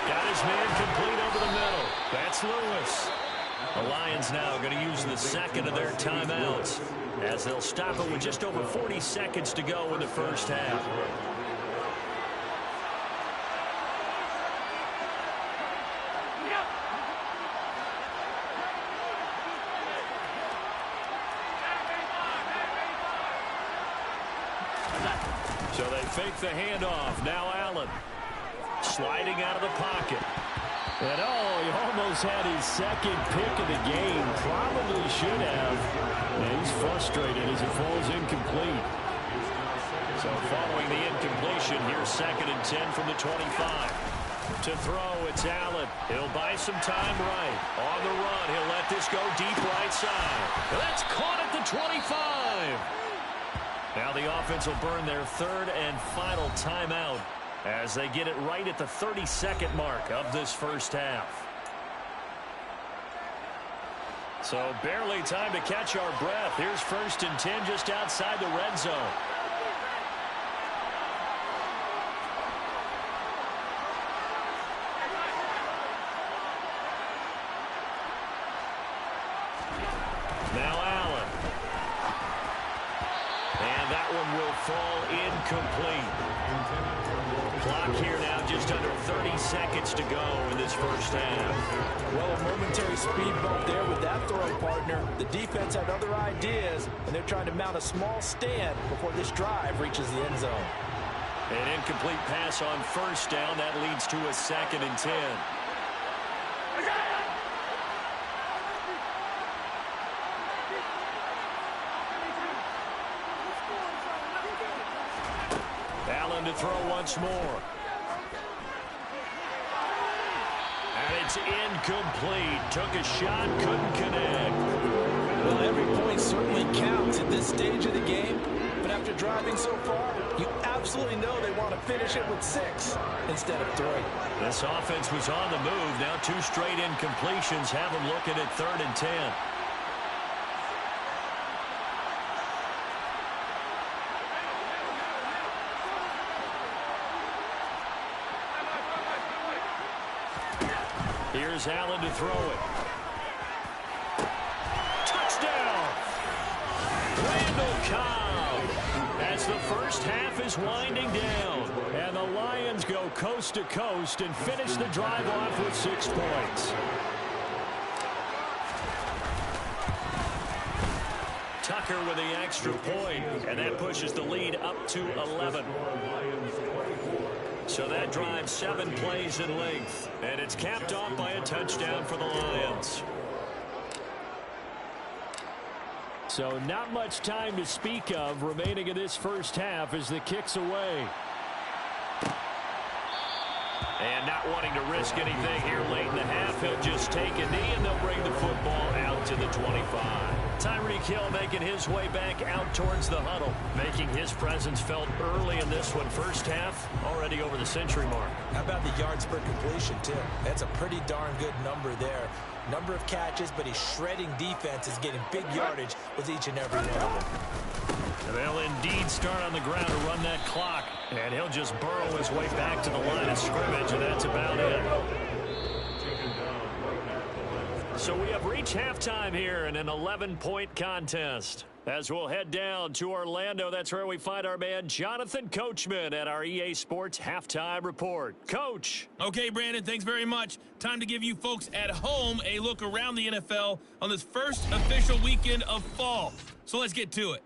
Speaker 1: Got his man complete over the middle. That's Lewis. The Lions now going to use the second of their timeouts as they'll stop it with just over 40 seconds to go in the first half. So they fake the handoff. Now Allen sliding out of the pocket. And he almost had his second pick of the game. Probably should have. And he's frustrated as it falls incomplete. So following the incompletion, here's second and 10 from the 25. To throw, it's Allen. He'll buy some time right. On the run, he'll let this go deep right side. That's caught at the 25. Now the offense will burn their third and final timeout as they get it right at the 30-second mark of this first half. So barely time to catch our breath. Here's first and 10 just outside the red zone. Now Allen. And that one will fall incomplete. Clock here now just under 30 seconds to go in this first half.
Speaker 2: Well, a momentary speed bump there with that throw, partner. The defense had other ideas, and they're trying to mount a small stand before this drive reaches the end zone.
Speaker 1: An incomplete pass on first down. That leads to a second and 10. Allen to throw once more. And it's incomplete. Took a shot, couldn't connect.
Speaker 2: Well, every point certainly counts at this stage of the game. But after driving so far, you absolutely know they want to finish it with 6 instead of 3.
Speaker 1: This offense was on the move. Now 2 straight incompletions have them looking at third and 10. Here's Allen to throw it. Touchdown! Randall Cobb as the first half is winding down. And the Lions go coast to coast and finish the drive off with 6 points. Tucker with the extra point, and that pushes the lead up to 11. So that drive 7 plays in length, and it's capped off by a touchdown for the Lions. So not much time to speak of remaining in this first half as the kick's away. And not wanting to risk anything here late in the half, he'll just take a knee and they'll bring the football out to the 25. Tyreek Hill making his way back out towards the huddle, making his presence felt early in this one. First half, already over the century mark.
Speaker 2: How about the yards per completion, too? That's a pretty darn good number there. Number of catches, but he's shredding defenses, getting big yardage with each and every one of them.
Speaker 1: And they'll indeed start on the ground to run that clock. And he'll just burrow his way back to the line of scrimmage, and that's about it. So we have reached halftime here in an 11-point contest. As we'll head down to Orlando, that's where we find our man Jonathan Coachman at our EA Sports Halftime Report. Coach.
Speaker 5: Okay, Brandon, thanks very much. Time to give you folks at home a look around the NFL on this first official weekend of fall. So let's get to it.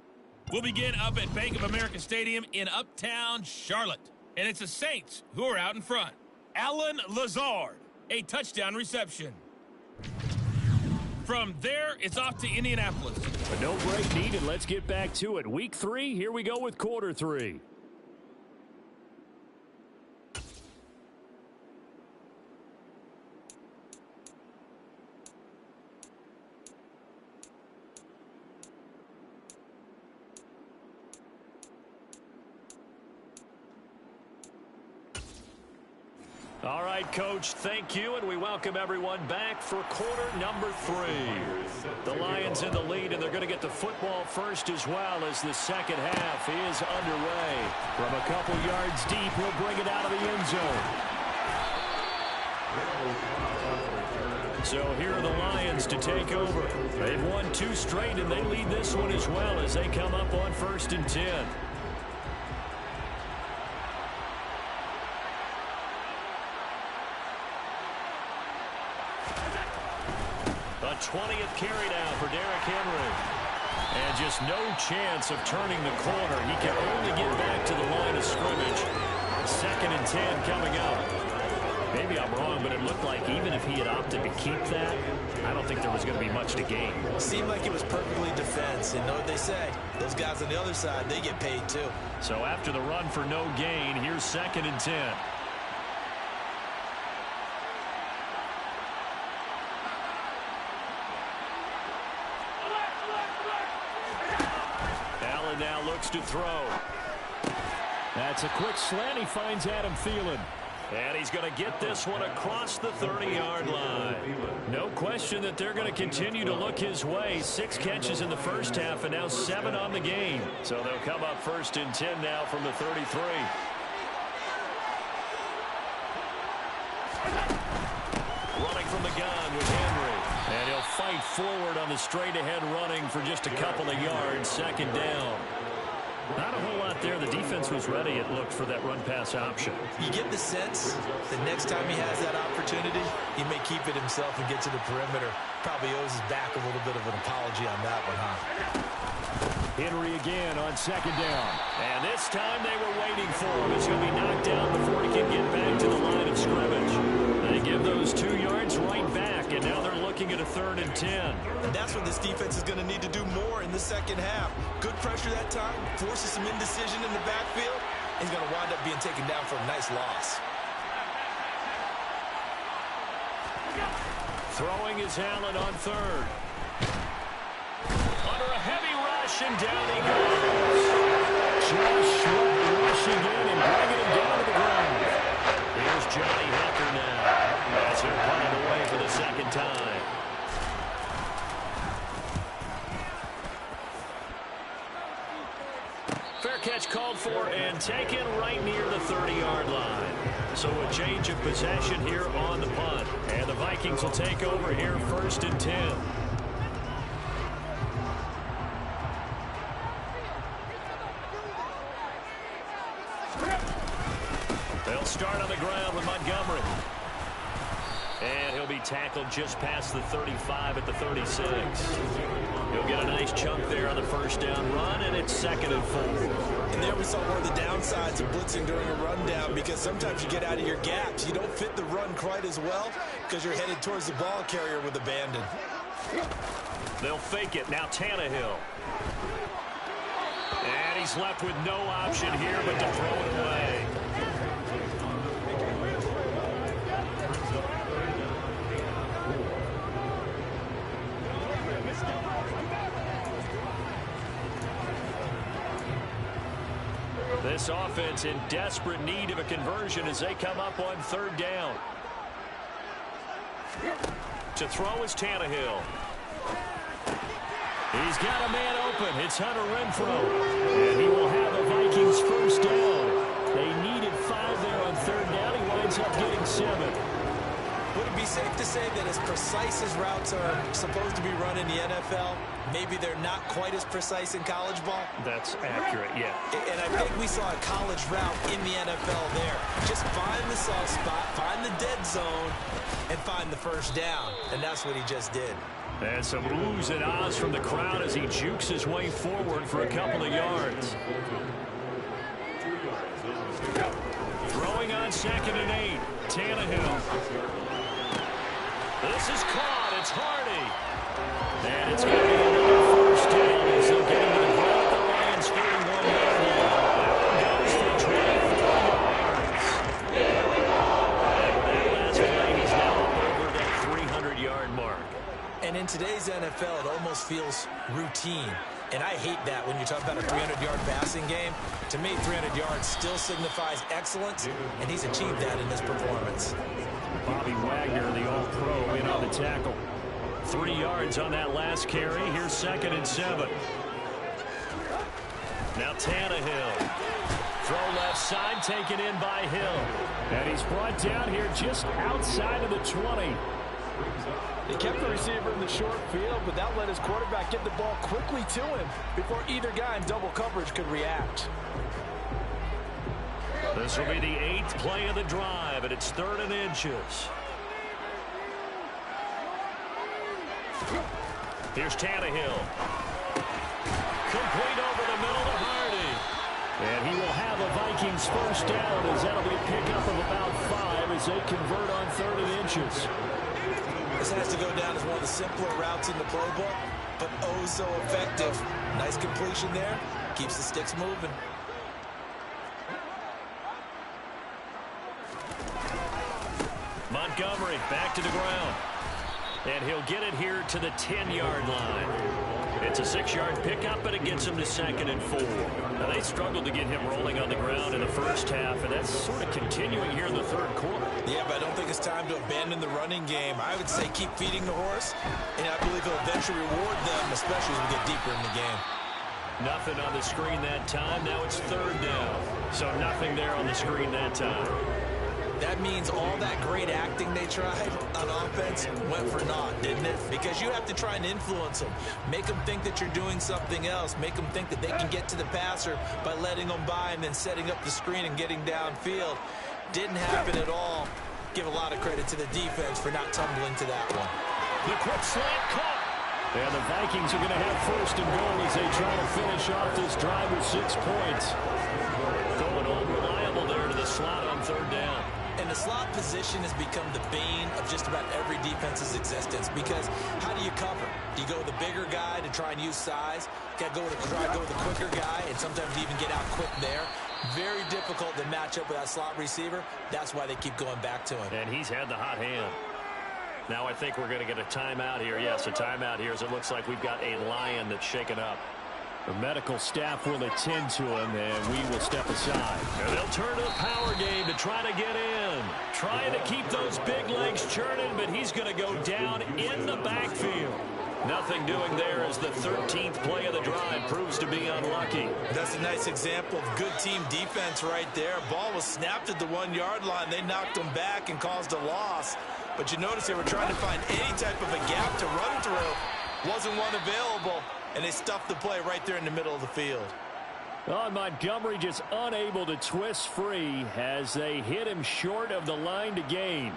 Speaker 5: We'll begin up at Bank of America Stadium in Uptown Charlotte. And it's the Saints who are out in front. Allen Lazard, a touchdown reception. From there, it's off to Indianapolis.
Speaker 1: But no break needed. Let's get back to it. Week 3, here we go with quarter 3. All right, Coach, thank you, and we welcome everyone back for quarter number 3. The Lions in the lead, and they're going to get the football first as well as the second half is underway. From a couple yards deep, he'll bring it out of the end zone. So here are the Lions to take over. They've won 2 straight, and they lead this one as well as they come up on 1st and 10. A 20th carry now for Derrick Henry. And just no chance of turning the corner. He can only get back to the line of scrimmage. 2nd and 10 coming up. Maybe I'm wrong, but it looked like even if he had opted to keep that, I don't think there was going to be much to gain.
Speaker 2: It seemed like it was perfectly defense. And know what they say? Those guys on the other side, they get paid too.
Speaker 1: So after the run for no gain, here's 2nd and 10. Now looks to throw. That's a quick slant. He finds Adam Thielen. And he's going to get this one across the 30-yard line. No question that they're going to continue to look his way. 6 catches in the first half and now 7 on the game. So they'll come up 1st and 10 now from the 33. Running from the gun with Henry. And he'll fight forward on the straight-ahead running for just a couple of yards. 2nd down. Not a whole lot there. The defense was ready, it looked, for that run-pass option. You get the sense that next time he has that opportunity, he may keep it himself and get to the perimeter. Probably owes his back a little bit of an apology on that one, huh? Henry again on 2nd down. And this time they were waiting for him. He's going to be knocked down before he can get back to the line of scrimmage. They give those 2 yards right back, and now they're looking at a 3rd and 10. And that's what this defense is going to need to do more in the second half. Good pressure that time, forces some indecision in the backfield. He's going to wind up being taken down for a nice loss. Throwing is Allen on 3rd. Under a heavy rush, and down he goes. Josh Sweat rushing in and bringing him down to the ground. Here's Johnny Hekker now. As he'll punt it away for the 2nd time. Fair catch called for and taken right near the 30-yard line. So a change of possession here on the punt. And the Vikings will take over here 1st and 10. They'll start on the ground with Montgomery. And he'll be tackled just past the 35 at the 36. He'll get a nice chunk there on the 1st down run, and it's 2nd and 4. And there we saw one of the downsides of blitzing during a rundown, because sometimes you get out of your gaps. You don't fit the run quite as well because you're headed towards the ball carrier with abandon. They'll fake it. Now Tannehill. And he's left with no option here but to throw it away. This offense in desperate need of a conversion as they come up on third down. To throw is Tannehill. He's got a man open. It's Hunter Renfrow. And he will have the Vikings first down. They needed 5 there on third down. He winds up getting 7.
Speaker 2: Would it be safe to say that as precise as routes are supposed to be run in the NFL, maybe they're not quite as precise in college ball?
Speaker 1: That's accurate, yeah.
Speaker 2: And I think we saw a college route in the NFL there. Just find the soft spot, find the dead zone, and find the first down. And that's what he just did.
Speaker 1: And some oohs and ahs from the crowd as he jukes his way forward for a couple of yards. Throwing on 2nd and 8. Tannehill. This is caught. It's Hardy. And it's going to be another first down as they'll get into the ground. The Lions 31-yard line. That one goes for 24 yards. And last play, he's now over that 300-yard mark.
Speaker 2: And in today's NFL, it almost feels routine. And I hate that when you talk about a 300-yard passing game. To me, 300 yards still signifies excellence, and he's achieved that in this performance.
Speaker 1: Bobby Wagner, the All-Pro, in on the tackle. 3 yards on that last carry. Here's 2nd and 7. Now Tannehill. Throw left side, taken in by Hill. And he's brought down here just outside of the 20.
Speaker 4: He kept the receiver in the short field, but that let his quarterback get the ball quickly to him before either guy in double coverage could react.
Speaker 1: This will be the 8th play of the drive, and it's 3rd and inches. Here's Tannehill. Complete over the middle to Hardy. And he will have a Vikings first down as that'll be a pickup of about 5 as they convert on 3rd and inches.
Speaker 2: This has to go down as one of the simpler routes in the playbook, but oh so effective. Nice completion there. Keeps the sticks moving.
Speaker 1: Montgomery back to the ground. And he'll get it here to the 10-yard line. It's a 6-yard pickup, but it gets him to 2nd and 4. Now, they struggled to get him rolling on the ground in the first half, and that's sort of continuing here in the 3rd quarter.
Speaker 2: Yeah, but I don't think it's time to abandon the running game. I would say keep feeding the horse, and I believe he'll eventually reward them, especially as we get deeper in the game.
Speaker 1: Nothing on the screen that time. Now it's 3rd down. So nothing there on the screen that time.
Speaker 2: That means all that great acting they tried on offense went for naught, didn't it? Because you have to try and influence them. Make them think that you're doing something else. Make them think that they can get to the passer by letting them by and then setting up the screen and getting downfield. Didn't happen at all. Give a lot of credit to the defense for not tumbling to that one.
Speaker 1: The quick slant caught. And the Vikings are going to have 1st and goal as they try to finish off this drive with 6 points. Going on reliable there to the slot on 3rd down.
Speaker 2: And the slot position has become the bane of just about every defense's existence because how do you cover? Do you go with the bigger guy to try and use size? Got to try to go with the quicker guy and sometimes even get out quick there. Very difficult to match up with that slot receiver. That's why they keep going back to him.
Speaker 1: And he's had the hot hand. Now I think we're going to get a timeout here. Yes, a timeout here as it looks like we've got a Lion that's shaken up. The medical staff will attend to him, and we will step aside. And they'll turn to the power game to try to get in. Trying to keep those big legs churning, but he's going to go down in the backfield. Nothing doing there as the 13th play of the drive proves to be unlucky.
Speaker 2: That's a nice example of good team defense right there. Ball was snapped at the 1-yard line. They knocked him back and caused a loss. But you notice they were trying to find any type of a gap to run through. Wasn't one available. And they stuffed the play right there in the middle of the field.
Speaker 1: Oh, Montgomery just unable to twist free as they hit him short of the line to gain.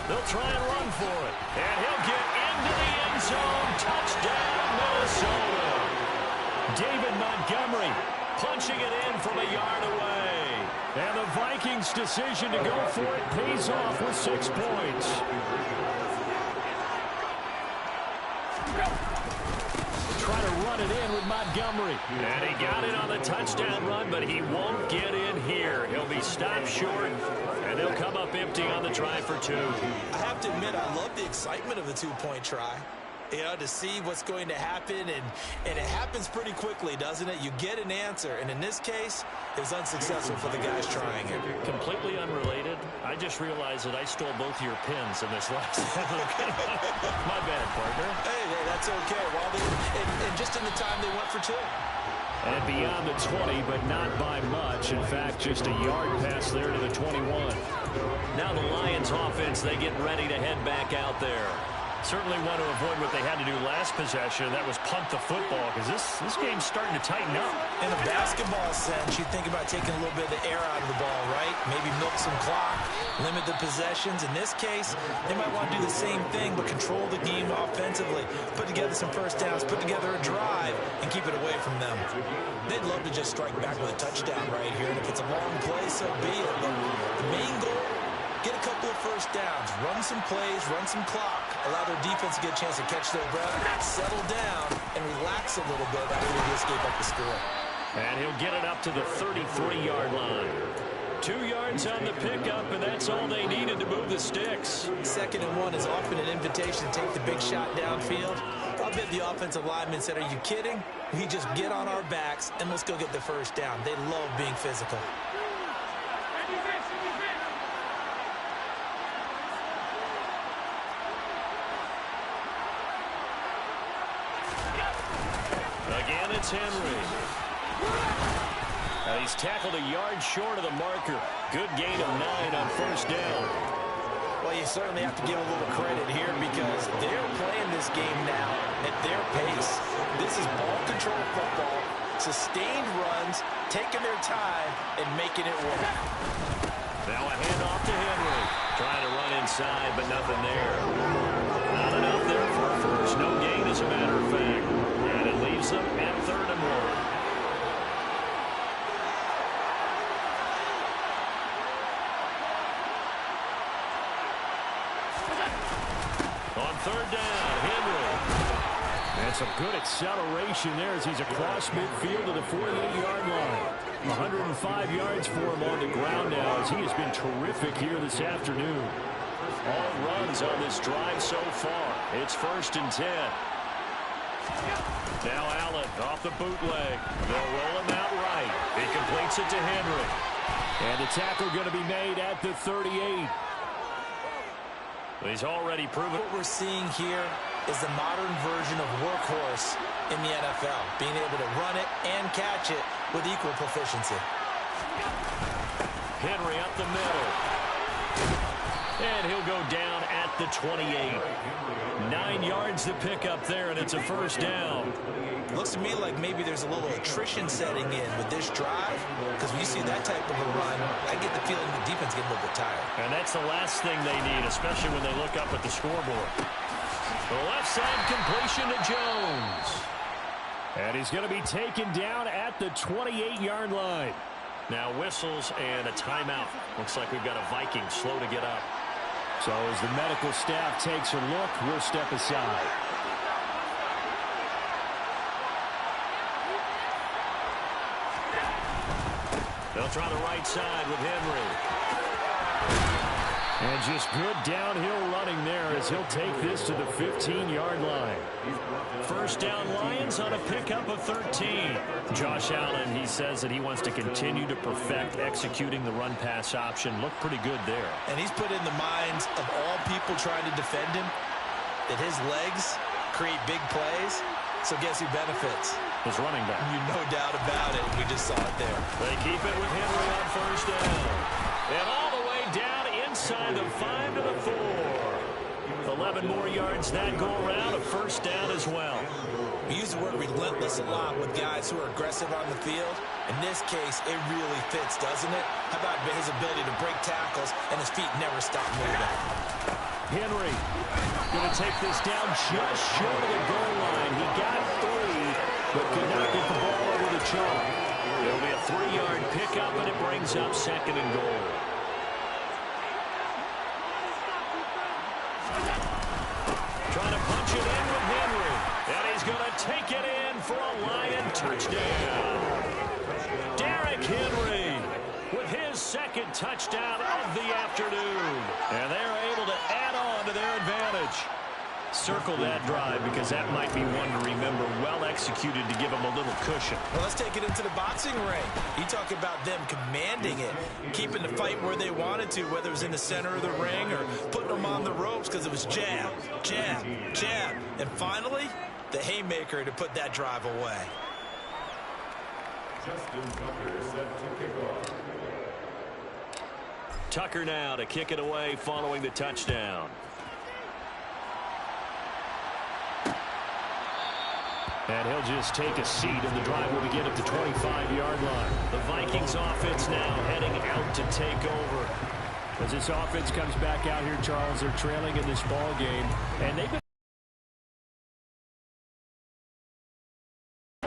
Speaker 1: They'll try and run for it. And he'll get into the end zone. Touchdown, Minnesota. David Montgomery punching it in from a yard away. And the Vikings' decision to go for it pays off with 6 points. Try to run it in with Montgomery. And he got it on the touchdown run, but he won't get in here. He'll be stopped short, and they'll come up empty on the try for 2.
Speaker 2: I have to admit, I love the excitement of the 2-point try. You know, to see what's going to happen, and it happens pretty quickly, doesn't it? You get an answer, and in this case, it was unsuccessful for the guys trying it.
Speaker 1: Completely unrelated. I just realized that I stole both of your pins in this last one. My bad, partner.
Speaker 2: Hey, that's okay. Well, and just in the time they went for 2.
Speaker 1: And beyond the 20, but not by much. In fact, just a yard pass there to the 21. Now the Lions offense, they get ready to head back out there. Certainly want to avoid what they had to do last possession. That was punt the football, because this game's starting to tighten up.
Speaker 2: In a basketball sense, you think about taking a little bit of the air out of the ball, right? Maybe milk some clock, limit the possessions. In this case, they might want to do the same thing, but control the game offensively. Put together some first downs, put together a drive, and keep it away from them. They'd love to just strike back with a touchdown right here, and if it's a long play, so be it. But the main goal, get a couple of first downs, run some plays, run some clock, allow their defense to get a chance to catch their breath, settle down, and relax a little bit after they just gave up the score.
Speaker 1: And he'll get it up to the 33-yard line. 2 yards on the pickup, and that's all they needed to move the sticks.
Speaker 2: 2nd and 1 is often an invitation to take the big shot downfield. I'll bet the offensive lineman said, "Are you kidding? We just get on our backs, and let's go get the first down." They love being physical.
Speaker 1: Again, it's Henry. He's tackled a yard short of the marker. Good gain of 9 on first down.
Speaker 2: Well, you certainly have to give a little credit here because they're playing this game now at their pace. This is ball control football, sustained runs, taking their time, and making it work.
Speaker 1: Now a handoff to Henry. Trying to run inside, but nothing there. Not enough there for a first. No gain, as a matter of fact. And it leaves them at 3rd and 1. On 3rd down, Henry. And some good acceleration there as he's across midfield to the 48-yard line. 105 yards for him on the ground now as he has been terrific here this afternoon. All runs on this drive so far. It's 1st and 10. Now Allen off the bootleg. They'll roll him out right. He completes it to Henry. And the tackle going to be made at the 38. He's already proven.
Speaker 2: What we're seeing here is the modern version of workhorse in the NFL, being able to run it and catch it with equal proficiency.
Speaker 1: Henry up the middle. And he'll go down at the 28. 9 yards to pick up there, and it's a first down.
Speaker 2: Looks to me like maybe there's a little attrition setting in with this drive, because when you see that type of a run, I get the feeling the defense getting a little bit tired.
Speaker 1: And that's the last thing they need, especially when they look up at the scoreboard. The left side completion to Jones. And he's going to be taken down at the 28-yard line. Now whistles and a timeout. Looks like we've got a Viking slow to get up. So as the medical staff takes a look, we'll step aside. They'll try the right side with Henry. And just good downhill running there as he'll take this to the 15-yard line. First down Lions on a pickup of 13. Josh Allen, he says that he wants to continue to perfect executing the run-pass option. Looked pretty good there.
Speaker 2: And he's put in the minds of all people trying to defend him that his legs create big plays. So guess who benefits?
Speaker 1: His running back.
Speaker 2: You no doubt about it. We just saw it there.
Speaker 1: They keep it with Henry on first down. And all the way down inside the 5 to the 4. 11 more yards that go around, a first down as well.
Speaker 2: We use the word relentless a lot with guys who are aggressive on the field. In this case, it really fits, doesn't it? How about his ability to break tackles and his feet never stop moving?
Speaker 1: Henry going to take this down just short of the goal line. He got 3, but could not get the ball over the chalk. It'll be a 3-yard pickup, and it brings up 2nd and goal. Trying to punch it in with Henry. And he's going to take it in for a Lion touchdown. Derrick Henry with his 2nd touchdown of the afternoon. And they're able to add on to their advantage. Circle that drive because that might be one to remember. Well executed to give them a little cushion.
Speaker 2: Well, let's take it into the boxing ring. You talk about them commanding it, keeping the fight where they wanted to, whether it was in the center of the ring or putting them on the ropes because it was jab, jab, jab. And finally, the haymaker to put that drive away.
Speaker 3: Justin Tucker set to kick off.
Speaker 1: Tucker now to kick it away following the touchdown. And he'll just take a seat, and the drive will begin at the 25-yard line. The Vikings offense now heading out to take over.
Speaker 6: As this offense comes back out here, Charles, they're trailing in this ball game, and they've been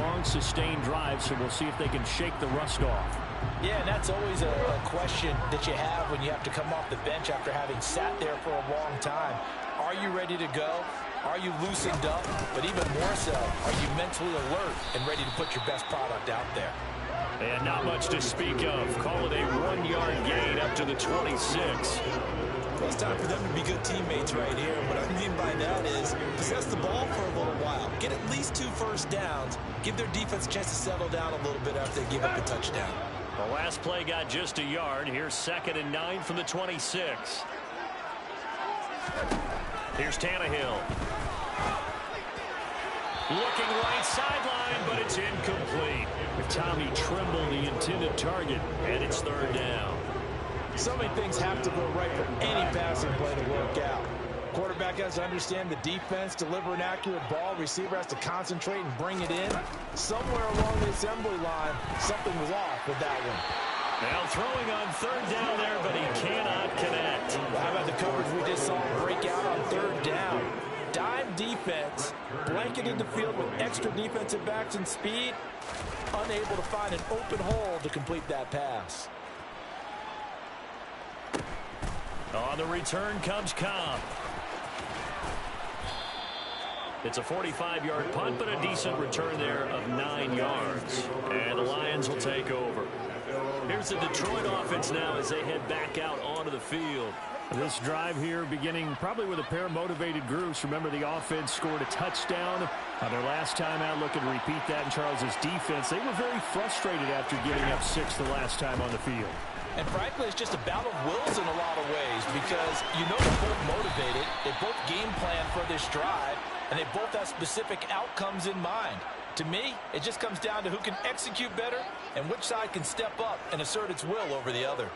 Speaker 6: long sustained drive, so we'll see if they can shake the rust off.
Speaker 2: Yeah, and that's always a question that you have when you have to come off the bench after having sat there for a long time. Are you ready to go? Are you loosened up? But even more so, are you mentally alert and ready to put your best product out there?
Speaker 1: And not much to speak of. Call it a 1-yard gain up to the 26.
Speaker 2: Well, it's time for them to be good teammates right here. What I mean by that is possess the ball for a little while. Get at least 2 first downs. Give their defense a chance to settle down a little bit after they give up a touchdown.
Speaker 1: The last play got just a yard. Here's 2nd and 9 from the 26. Here's Tannehill. Looking right sideline, but it's incomplete. Tommy Tremble, the intended target, and it's 3rd down.
Speaker 2: So many things have to go right for any passing play to work out. Quarterback has to understand the defense, deliver an accurate ball. Receiver has to concentrate and bring it in. Somewhere along the assembly line, something was off with that one.
Speaker 1: Now throwing on 3rd down there, but he cannot connect.
Speaker 2: Well, how about the coverage we just saw break out on 3rd down? Dime defense, blanketed the field with extra defensive backs and speed, unable to find an open hole to complete that pass.
Speaker 1: On the return comes Cobb. It's a 45-yard punt, but a decent return there of 9 yards. And the Lions will take over. Here's the Detroit offense now as they head back out onto the field.
Speaker 6: This drive here beginning probably with a pair of motivated groups. Remember, the offense scored a touchdown on their last time out. Looking to repeat that in Charles's defense. They were very frustrated after giving up 6 the last time on the field.
Speaker 2: And frankly, it's just a battle of wills in a lot of ways because you know they're both motivated. They both game plan for this drive, and they both have specific outcomes in mind. To me, it just comes down to who can execute better and which side can step up and assert its will over the other.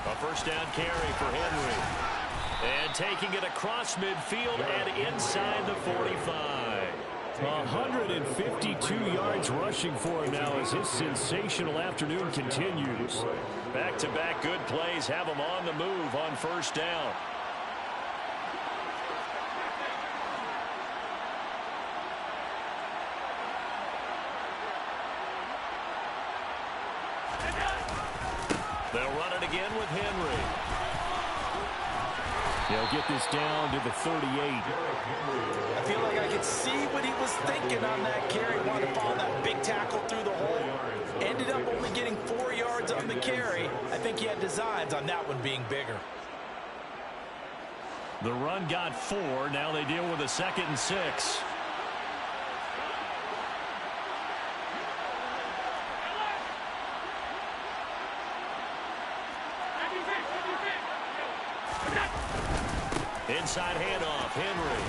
Speaker 1: A first down carry for Henry. And taking it across midfield and inside the 45.
Speaker 6: 152 yards rushing for him now as his sensational afternoon continues.
Speaker 1: Back-to-back good plays have him on the move on first down. They'll run it again with Henry.
Speaker 6: They'll get this down to the 38.
Speaker 2: I feel like I could see what he was thinking on that carry. Wanted to follow that big tackle through the hole. Ended up only getting 4 yards on the carry. I think he had designs on that one being bigger.
Speaker 1: The run got 4. Now they deal with a 2nd and 6. Inside handoff, Henry.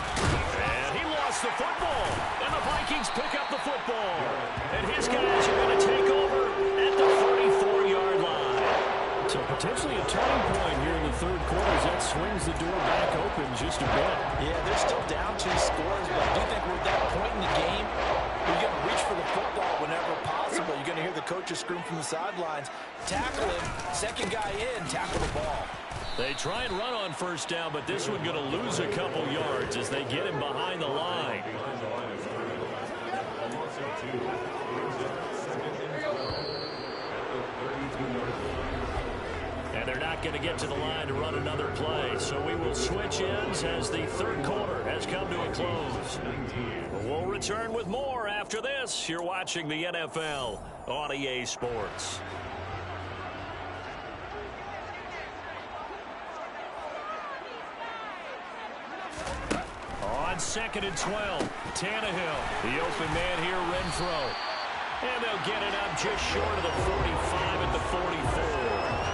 Speaker 1: And he lost the football. And the Vikings pick up the football. And his guys are going to take over at the 44-yard line.
Speaker 6: So potentially a turning point here in the 3rd quarter as that swings the door back open just a bit.
Speaker 2: Yeah, they're still down 2 scores, but I do think we're at that point in the game. We're going to reach for the football whenever possible.
Speaker 4: possible. You're going to hear the coaches scream from the sidelines. Tackle him. Second guy in. Tackle the ball.
Speaker 1: They try and run on first down, but this one going to lose a couple yards as they get him behind the line. And they're not going to get to the line to run another play. So we will switch ends as the third quarter has come to a close. We'll return with more after this. You're watching the NFL on EA Sports. On 2nd and 12, Tannehill, the open man here, Renfro. And they'll get it up just short of the 45 at the 44.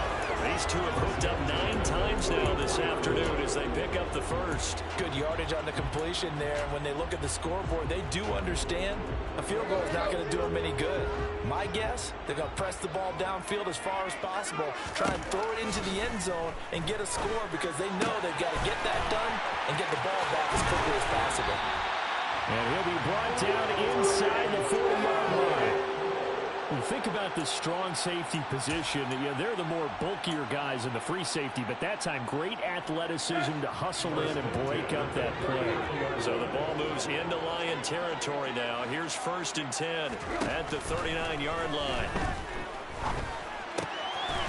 Speaker 1: These two have hooked up 9 times now this afternoon as they pick up the first.
Speaker 4: Good yardage on the completion there. And when they look at the scoreboard, they do understand a field goal is not going to do them any good. My guess, they're going to press the ball downfield as far as possible, try and throw it into the end zone and get a score because they know they've got to get that done and get the ball back as quickly as possible.
Speaker 6: And he'll be brought down inside the 40-yard line. When you think about the strong safety position, they're the more bulkier guys in the free safety, but that time great athleticism to hustle in and break up that play.
Speaker 1: So the ball moves into Lion territory now. Here's 1st and 10 at the 39-yard line.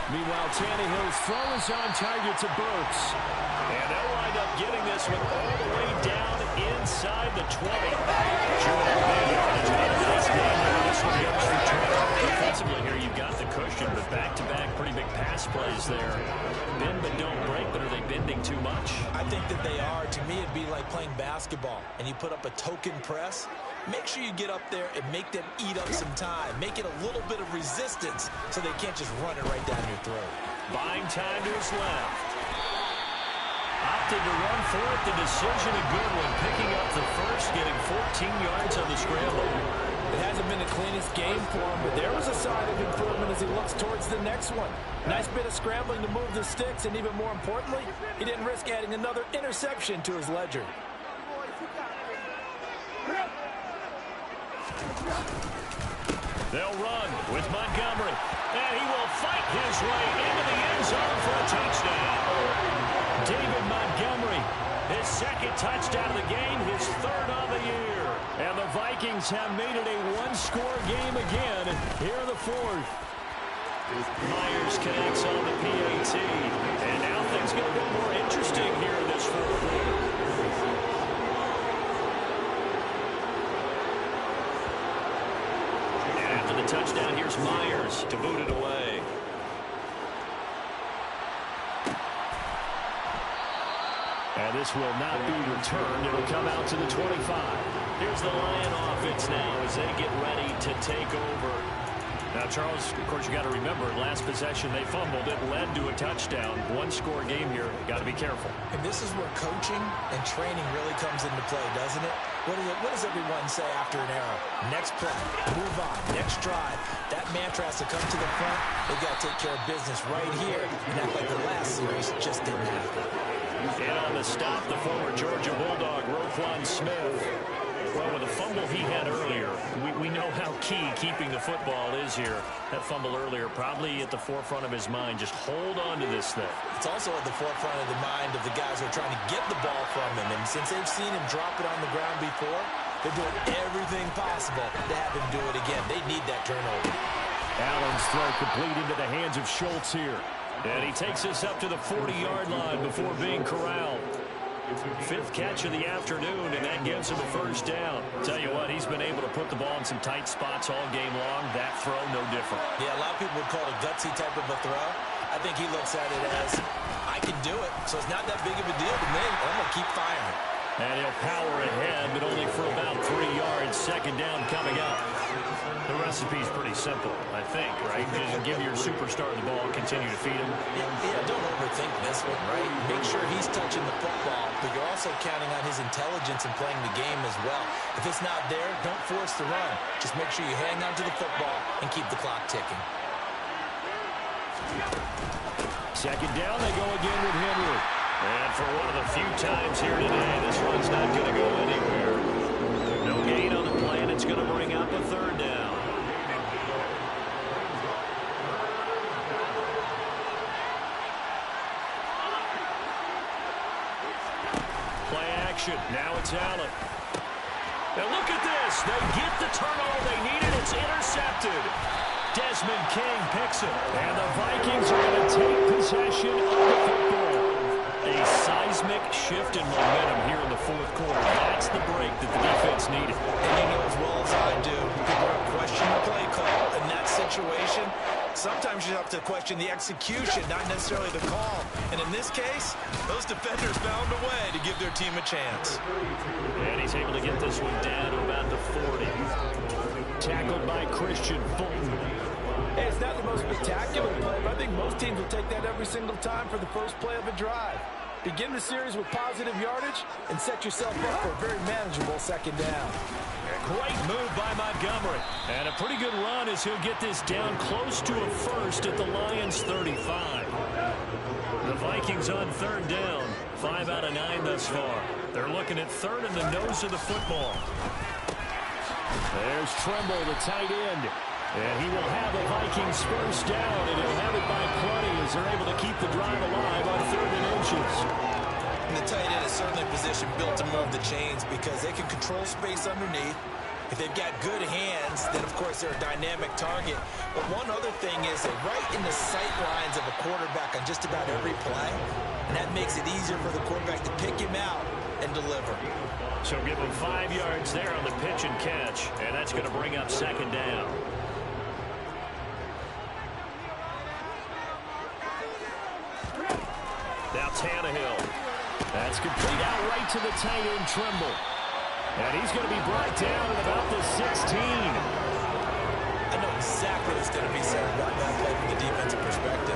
Speaker 6: Meanwhile, Tannehill's throw is on target to Burks.
Speaker 1: And they'll wind up getting this one all the way down inside the 20. Nice game there. This one goes for 20. Defensively here, you've got the cushion, but back-to-back pretty big pass plays there. Bend but don't break, but are they bending too much?
Speaker 2: I think that they are. To me, it'd be like playing basketball, and you put up a token press. Make sure you get up there and make them eat up some time. Make it a little bit of resistance so they can't just run it right down your throat.
Speaker 1: Buying time to his left. Opted to run for it. The decision a good one. Picking up the first, getting 14 yards on the scramble.
Speaker 4: It hasn't been the cleanest game for him, but there was a sign of improvement as he looks towards the next one. Nice bit of scrambling to move the sticks, and even more importantly, he didn't risk adding another interception to his ledger.
Speaker 1: They'll run with Montgomery, and he will fight his way into the end zone for a touchdown. David Montgomery, his 2nd touchdown of the game, his 3rd on the year. And the Vikings have made it a one-score game again here in the 4th. Myers connects on the PAT, and now things get a bit more interesting here in this 4th quarter. The touchdown, here's Myers to boot it away.
Speaker 6: And this will not be returned. It'll come out to the 25.
Speaker 1: Here's the Lion offense now as they get ready to take over. Now, Charles, of course, you got to remember, last possession they fumbled. It led to a touchdown. One-score game here. Got to be careful.
Speaker 2: And this is where coaching and training really comes into play, doesn't it? What does everyone say after an error? Next play, move on, next drive. That mantra has to come to the front. They've got to take care of business right here and act like the last series just didn't happen.
Speaker 1: And on the stop, the former Georgia Bulldog, Roquan Smith. Well, with the fumble he had earlier, we know how key keeping the football is here. That fumble earlier probably at the forefront of his mind. Just hold on to this thing.
Speaker 2: It's also at the forefront of the mind of the guys who are trying to get the ball from him. And since they've seen him drop it on the ground before, they're doing everything possible to have him do it again. They need that turnover.
Speaker 6: Allen's throw complete into the hands of Schultz here.
Speaker 1: And he takes us up to the 40-yard line before being corralled. 5th catch of the afternoon, and that gives him a first down. Tell you what, he's been able to put the ball in some tight spots all game long. That throw, no different.
Speaker 2: Yeah, a lot of people would call it a gutsy type of a throw. I think he looks at it as, I can do it, so it's not that big of a deal to me. I'm going to keep firing.
Speaker 1: And he'll power ahead, but only for about 3 yards. 2nd down coming up. The recipe's pretty simple, I think, right? Just give your superstar the ball, continue to feed him.
Speaker 2: Yeah, don't overthink this one, right? Make sure he's touching the football, but you're also counting on his intelligence in playing the game as well. If it's not there, don't force the run. Just make sure you hang on to the football and keep the clock ticking.
Speaker 6: 2nd down, they go again with Henry.
Speaker 1: And for one of the few times here today, this one's not going to go anywhere. No gain on the play, and it's going to bring up a 3rd down. It's Allen. And look at this. They get the turnover they needed. It's intercepted. Desmond King picks it. And the Vikings are going to take possession of the football. A seismic shift in momentum here in the fourth quarter. That's the break that the defense needed.
Speaker 2: And you know as well as I do, people are questioning the play call in that situation. Sometimes you have to question the execution, not necessarily the call. And in this case, those defenders found a way to give their team a chance.
Speaker 1: And he's able to get this one down to about the 40. Tackled by Christian Fulton.
Speaker 4: Hey, it's not the most spectacular play, but I think most teams will take that every single time for the first play of a drive. Begin the series with positive yardage and set yourself up for a very manageable second down.
Speaker 1: Great move by Montgomery. And a pretty good run as he'll get this down close to a first at the Lions' 35. The Vikings on third down. 5 out of 9 thus far. They're looking at third in the nose of the football. There's Tremble, the tight end. And he will have the Vikings first down, and he'll have it by plenty as they're able to keep the drive alive on 3rd and inches.
Speaker 2: And the tight end is certainly a position built to move the chains because they can control space underneath. If they've got good hands, then of course they're a dynamic target. But one other thing is they're right in the sight lines of a quarterback on just about every play. And that makes it easier for the quarterback to pick him out and deliver.
Speaker 1: So give him 5 yards there on the pitch and catch. And that's going to bring up second down. Now Tannehill. That's complete out right to the tight end, Tremble. And he's going to be brought down at about the 16.
Speaker 2: I know exactly what's going to be said about that play from the defensive perspective.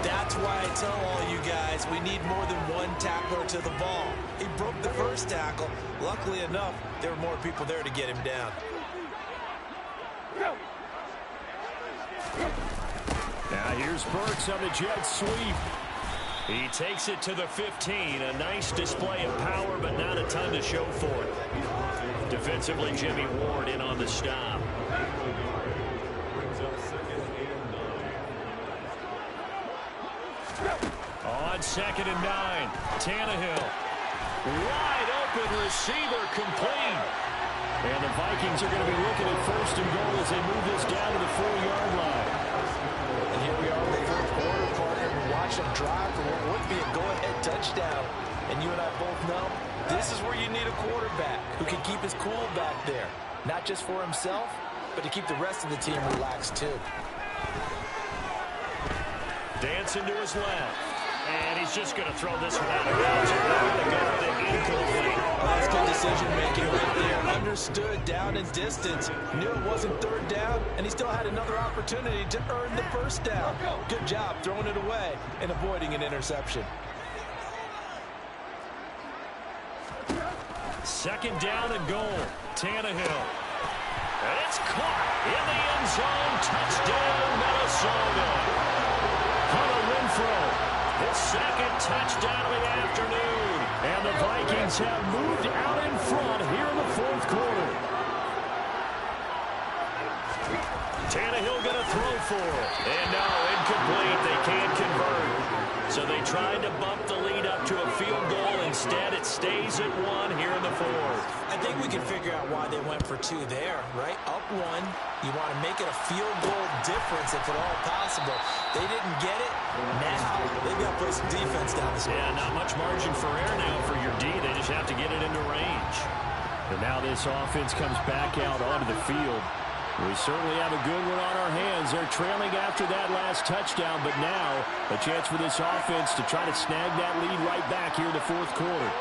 Speaker 2: That's why I tell all you guys we need more than one tackler to the ball. He broke the first tackle. Luckily enough, there were more people there to get him down.
Speaker 1: Now here's Burks on the jet sweep. He takes it to the 15. A nice display of power, but not a ton to show for it. Defensively, Jimmy Ward in on the stop.
Speaker 3: Brings up 2nd and 9.
Speaker 1: On 2nd and 9, Tannehill. Wide open receiver complete. And the Vikings are going to be looking at 1st and goal as they move this down to the 4-yard line.
Speaker 2: And here we are in the fourth quarter, partner. We watch them drive for what would be a go-ahead touchdown. And you and I both know this is where you need a quarterback who can keep his cool back there. Not just for himself, but to keep the rest of the team relaxed too.
Speaker 1: Dancing to his left. And he's just going to throw this one out of bounds. They're going to go with it incomplete.
Speaker 2: That's good decision-making right there. Understood down and distance. Knew it wasn't 3rd down, and he still had another opportunity to earn the 1st down. Good job throwing it away and avoiding an interception.
Speaker 1: 2nd down and goal. Tannehill. And it's caught in the end zone. Touchdown, Minnesota. Hunter Renfrow. His 2nd touchdown of the afternoon. And the Vikings have moved out in front here in the 4th quarter. Tannehill going to throw for it. And no, incomplete. They can't convert. So they tried to bump the lead up to a field goal. Instead, it stays at 1 here in the 4th.
Speaker 2: I think we can figure out why they went for 2 there, right? Up 1. You want to make it a field goal difference if at all possible. They didn't get it. Now they've got to play some defense down the stretch.
Speaker 1: Yeah, not much margin for error now for your D. They just have to get it into range. And now this offense comes back out onto the field. We certainly have a good one on our hands. They're trailing after that last touchdown, but now a chance for this offense to try to snag that lead right back here in the 4th quarter.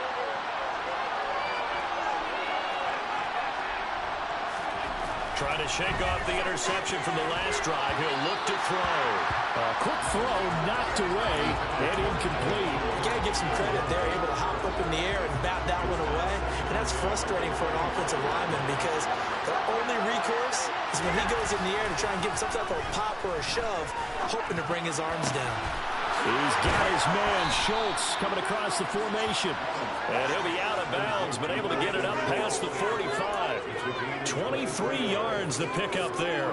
Speaker 1: Trying to shake off the interception from the last drive. He'll look to throw. A quick throw knocked away and incomplete.
Speaker 2: You got to give some credit. They're able to hop up in the air and bat that one away. And that's frustrating for an offensive lineman because their only recourse is when he goes in the air to try and get some type of pop or a shove, hoping to bring his arms down.
Speaker 1: He's got his man, Schultz, coming across the formation. And he'll be out of bounds, but able to get it up past the 45. 23 yards the pickup there.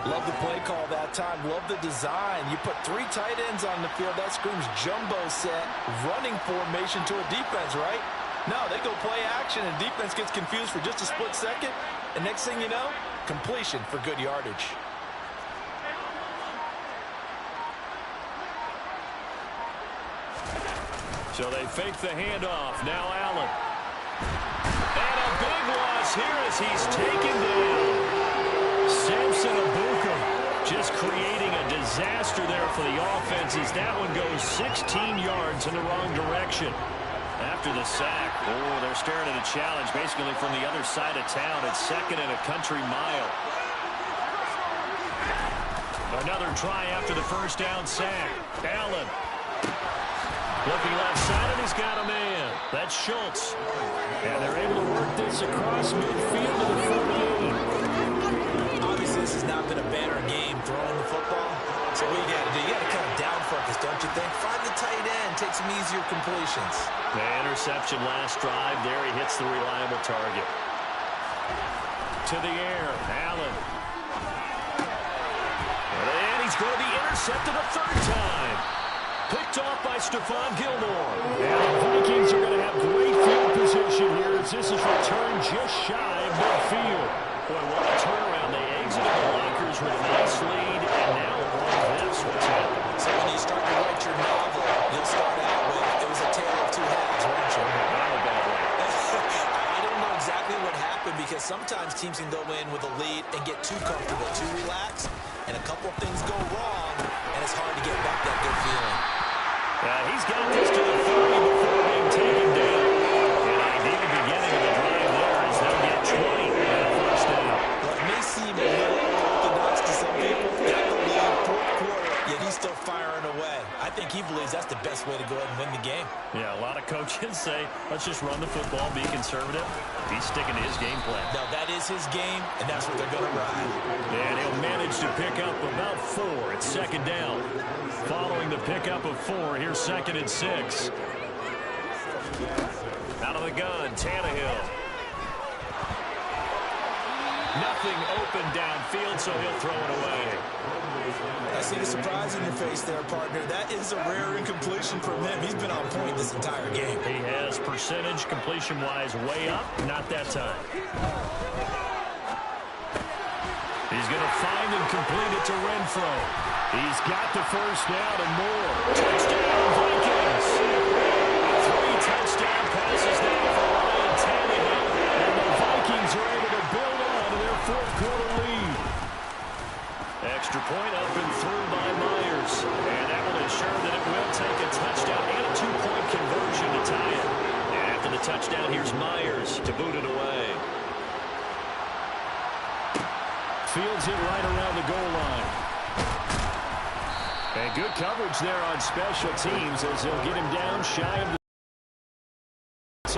Speaker 2: Love the play call that time. Love the design. You put 3 tight ends on the field. That screams jumbo set, running formation to a defense, right? No, they go play action, and defense gets confused for just a split second. And next thing you know, completion for good yardage.
Speaker 1: So they fake the handoff. Now Allen. And a big loss here as he's taken down. Samson Ebukam just creating a disaster there for the offense as that one goes 16 yards in the wrong direction. After the sack, oh, they're staring at a challenge basically from the other side of town. It's second and a country mile. Another try after the first down sack. Allen. Looking left side, and he's got a man. That's Schultz. And they're able to work this across midfield to the 48.
Speaker 2: Obviously, this has not been a banner game throwing the football. So what you got to do? You got to come down focus, don't you think? Find the tight end. Take some easier completions.
Speaker 1: The interception last drive. There he hits the reliable target. To the air. Allen. And he's going to be intercepted a third time. Picked off by Stephon Gilmore. And the Vikings are going to have great field position here as this is returned just shy of midfield. Boy, what a turnaround. They exited the lockers with a nice lead, and now all this, what's happening?
Speaker 2: So when you start to write your novel, you'll start out with, it was a tale of two halves, won't you?
Speaker 1: Not a bad way.
Speaker 2: I don't know exactly what happened because sometimes teams can go in with a lead and get too comfortable, too relaxed, and a couple of things go wrong, and it's hard to get back that good feeling.
Speaker 1: He's got this to the 30 before being taken down. And ideal beginning of the drive there as they'll get 20 and a first down.
Speaker 2: Well, it may seem a little unorthodox to some people. Got the lead, fourth quarter, yet he's still firing away. I think he believes that's the best way to go ahead and win the game.
Speaker 1: Yeah, a lot of coaches say, let's just run the football, be conservative. He's sticking to his game plan.
Speaker 2: No, that is his game, and that's what they're going to ride.
Speaker 1: And he'll manage to pick up about 4 at second down. Following the pickup of 4, here's 2nd and 6. Out of the gun, Tannehill. Nothing open downfield, so he'll throw it away.
Speaker 2: I see the surprise in your face there, partner. That is a rare incompletion from him. He's been on point this entire game.
Speaker 1: He has percentage completion-wise way up, not that time. He's going to find and complete it to Renfro. He's got the first down and more. Touchdown, Vikings! 3 touchdown passes now for Ryan Tannehill. And the Vikings are able to build on to their fourth quarter lead. Extra point up and through by Myers. And that will ensure that it will take a touchdown and a 2-point conversion to tie it. And after the touchdown, here's Myers to boot it away. Fields it right around the goal line. And good coverage there on special teams as they'll get him down shy of the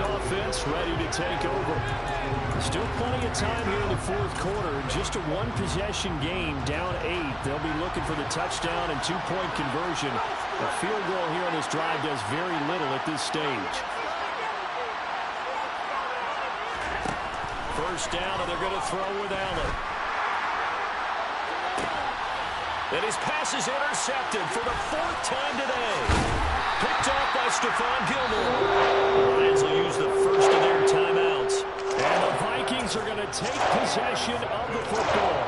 Speaker 1: offense, ready to take over. Still plenty of time here in the fourth quarter. Just a one-possession game, down 8. They'll be looking for the touchdown and 2-point conversion. A field goal here on this drive does very little at this stage. First down, and they're going to throw with Allen. And his pass is intercepted for the 4th time today. Picked off by Stephon Gilmore. Lions will use the first of their timeouts. And the Vikings are going to take possession of the football.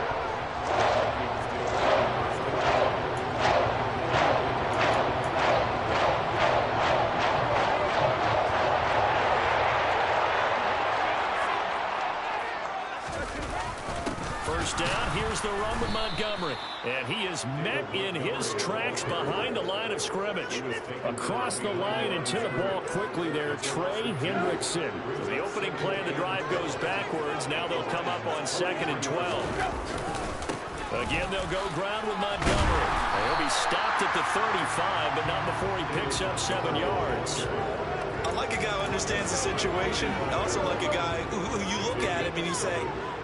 Speaker 1: First down, here's the run with Montgomery. And he is met in his tracks behind the line of scrimmage. Across the line and to the ball quickly there, Trey Hendrickson. So the opening play of the drive goes backwards. Now they'll come up on 2nd and 12. Again, they'll go ground with Montgomery. He'll be stopped at the 35, but not before he picks up 7 yards.
Speaker 2: I like a guy who understands the situation. I also like a guy who you look at him and you say,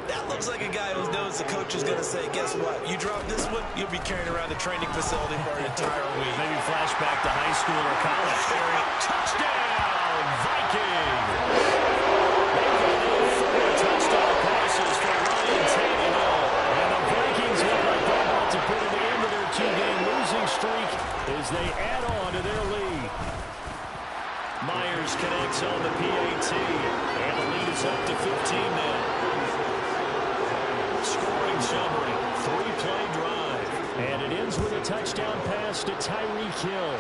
Speaker 2: that looks like a guy who knows the coach is going to say, guess what? You drop this one, you'll be carrying around the training facility for an entire week.
Speaker 1: Maybe flashback to high school or college. Touchdown, Vikings! Touchdown passes for Ryan Tannehill. And the Vikings look like they're about to put an end to their 2-game losing streak as they add on to their lead. Myers connects on the PAT. And the lead is up to 15 now. Scoring summary, 3-play drive. And it ends with a touchdown pass to Tyreek Hill.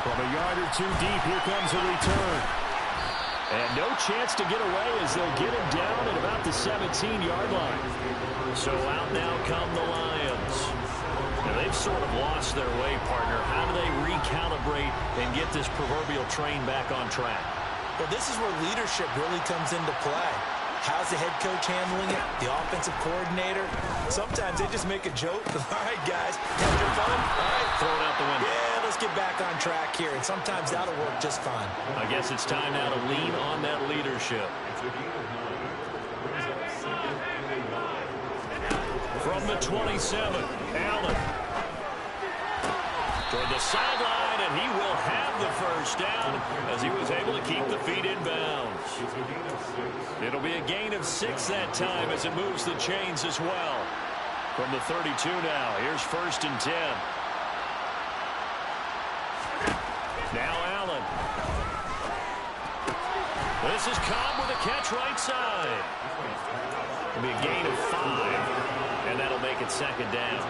Speaker 1: From a yard or two deep, here comes a return. And no chance to get away as they'll get him down at about the 17-yard line. So out now come the Lions. Now they've sort of lost their way, partner. How do they recalibrate and get this proverbial train back on track?
Speaker 2: Well, this is where leadership really comes into play. How's the head coach handling it? The offensive coordinator? Sometimes they just make a joke. All right, guys, have your fun. All right,
Speaker 1: throw it out the window.
Speaker 2: Yeah, let's get back on track here. And sometimes that'll work just fine.
Speaker 1: I guess it's time now to lean on that leadership. From the 27, Allen. Toward the sideline, and he will have the first down as he was able to keep the feet in bounds. It'll be a gain of 6 that time as it moves the chains as well. From the 32 now, here's 1st and 10. Now Allen. This is Cobb with a catch right side. It'll be a gain of 5, and that'll make it 2nd down.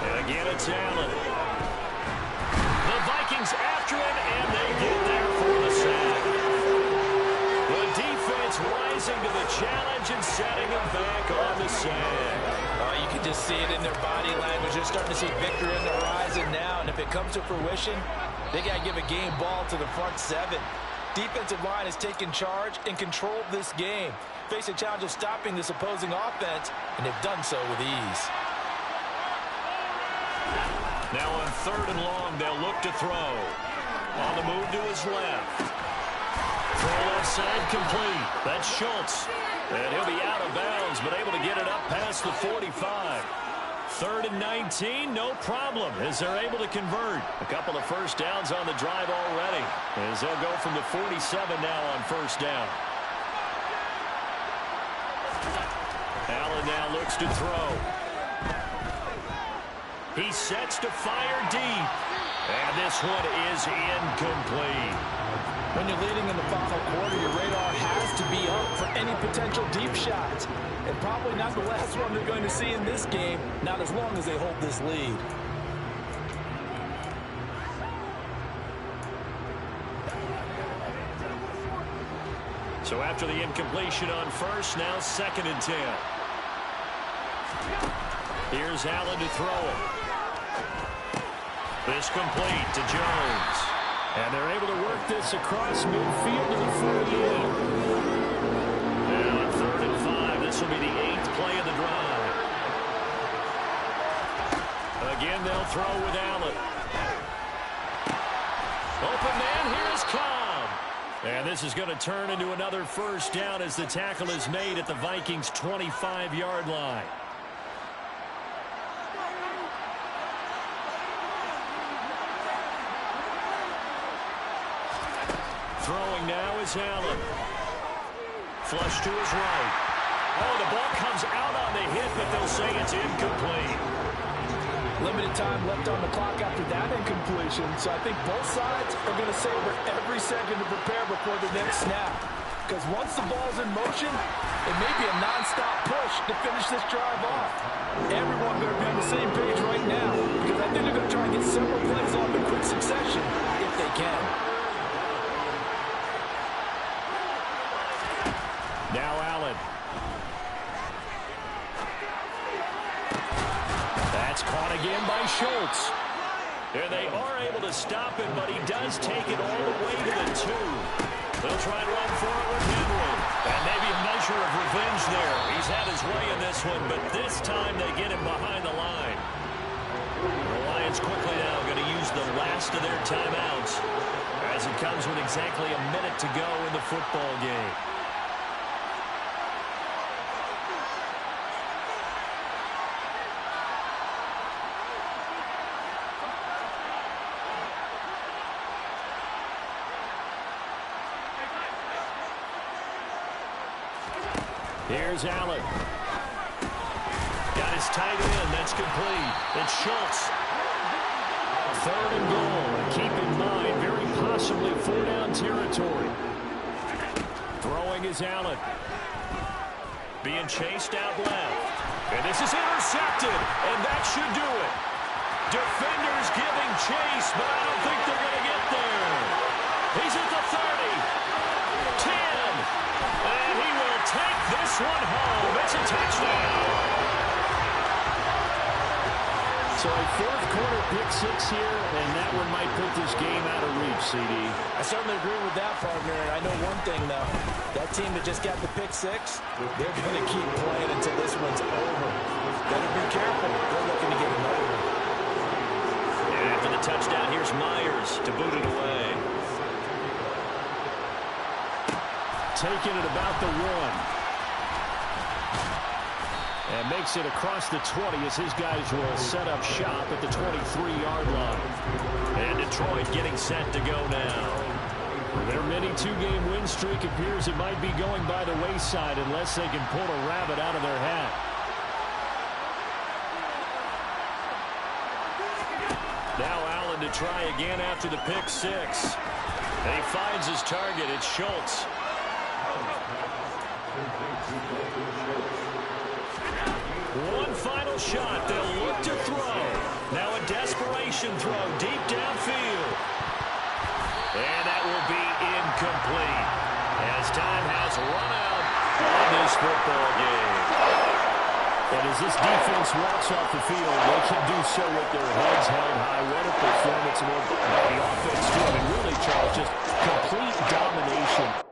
Speaker 1: And again, it's Allen. The Vikings after him, and they get there for the sack. The defense rising to the challenge and setting him back on the sack.
Speaker 2: Oh, you can just see it in their body language. They're starting to see victory in the horizon now, and if it comes to fruition, they got to give a game ball to the front 7. Defensive line has taken charge and controlled this game. Face a challenge of stopping this opposing offense, and they've done so with ease.
Speaker 1: Now on 3rd and long, they'll look to throw. On the move to his left. Throw left side complete. That's Schultz. And he'll be out of bounds, but able to get it up past the 45. 3rd and 19, no problem, as they're able to convert. A couple of first downs on the drive already, as they'll go from the 47 now on 1st down. Allen now looks to throw. He sets to fire deep. And this one is incomplete.
Speaker 2: When you're leading in the final quarter, your radar has to be up for any potential deep shots. And probably not the last one they're going to see in this game, not as long as they hold this lead.
Speaker 1: So after the incompletion on 1st, now 2nd and 10. Here's Allen to throw it. This complete to Jones. And they're able to work this across midfield to the 48. Now on 3rd and 5, this will be the 8th play of the drive. Again, they'll throw with Allen. Open man, here's Cobb. And this is going to turn into another first down as the tackle is made at the Vikings' 25-yard line. Throwing now is Allen. Flush to his right. Oh, the ball comes out on the hit, but they'll say it's incomplete.
Speaker 2: Limited time left on the clock after that incompletion, so I think both sides are going to savor every second to prepare before the next snap. Because once the ball's in motion, it may be a non-stop push to finish this drive off. Everyone better be on the same page right now, because I think they're going to try and get several plays off in quick succession if they can.
Speaker 1: Now Allen. That's caught again by Schultz. And they are able to stop him, but he does take it all the way to the 2. They'll try to run for it with Henry. And maybe a measure of revenge there. He's had his way in this one, but this time they get him behind the line. The Lions quickly now going to use the last of their timeouts as it comes with exactly a minute to go in the football game. Here's Allen. Got his tight end. That's complete. It's Schultz.
Speaker 6: 3rd and goal. And keep in mind, very possibly 4-down territory. Throwing is Allen.
Speaker 1: Being chased out left. And this is intercepted, and that should do it. Defenders giving chase, but I don't think they're going to get there. He's at the 30, 10, and he will take this one home. It's a touchdown.
Speaker 6: So a 4th-quarter pick-6 here, and that one might put this game out of reach, CD.
Speaker 4: I certainly agree with that, partner. And I know one thing, though. That team that just got the pick-6, they're going to keep playing until this one's over. Better be careful. They're looking to get another one.
Speaker 1: And after the touchdown, here's Myers to boot it away.
Speaker 6: Taking it about the 1. And makes it across the 20 as his guys will set up shop at the 23-yard line.
Speaker 1: And Detroit getting set to go now.
Speaker 6: Their mini 2-game win streak appears it might be going by the wayside unless they can pull a rabbit out of their hat.
Speaker 1: Now Allen to try again after the pick-6. And he finds his target. It's Schultz. One final shot. They'll look to throw. Now a desperation throw deep downfield. And that will be incomplete as time has run out on this football game.
Speaker 6: And as this defense walks off the field, they can do so with their heads held high. What a performance by the offense, too. I mean, really, Charles, just complete domination.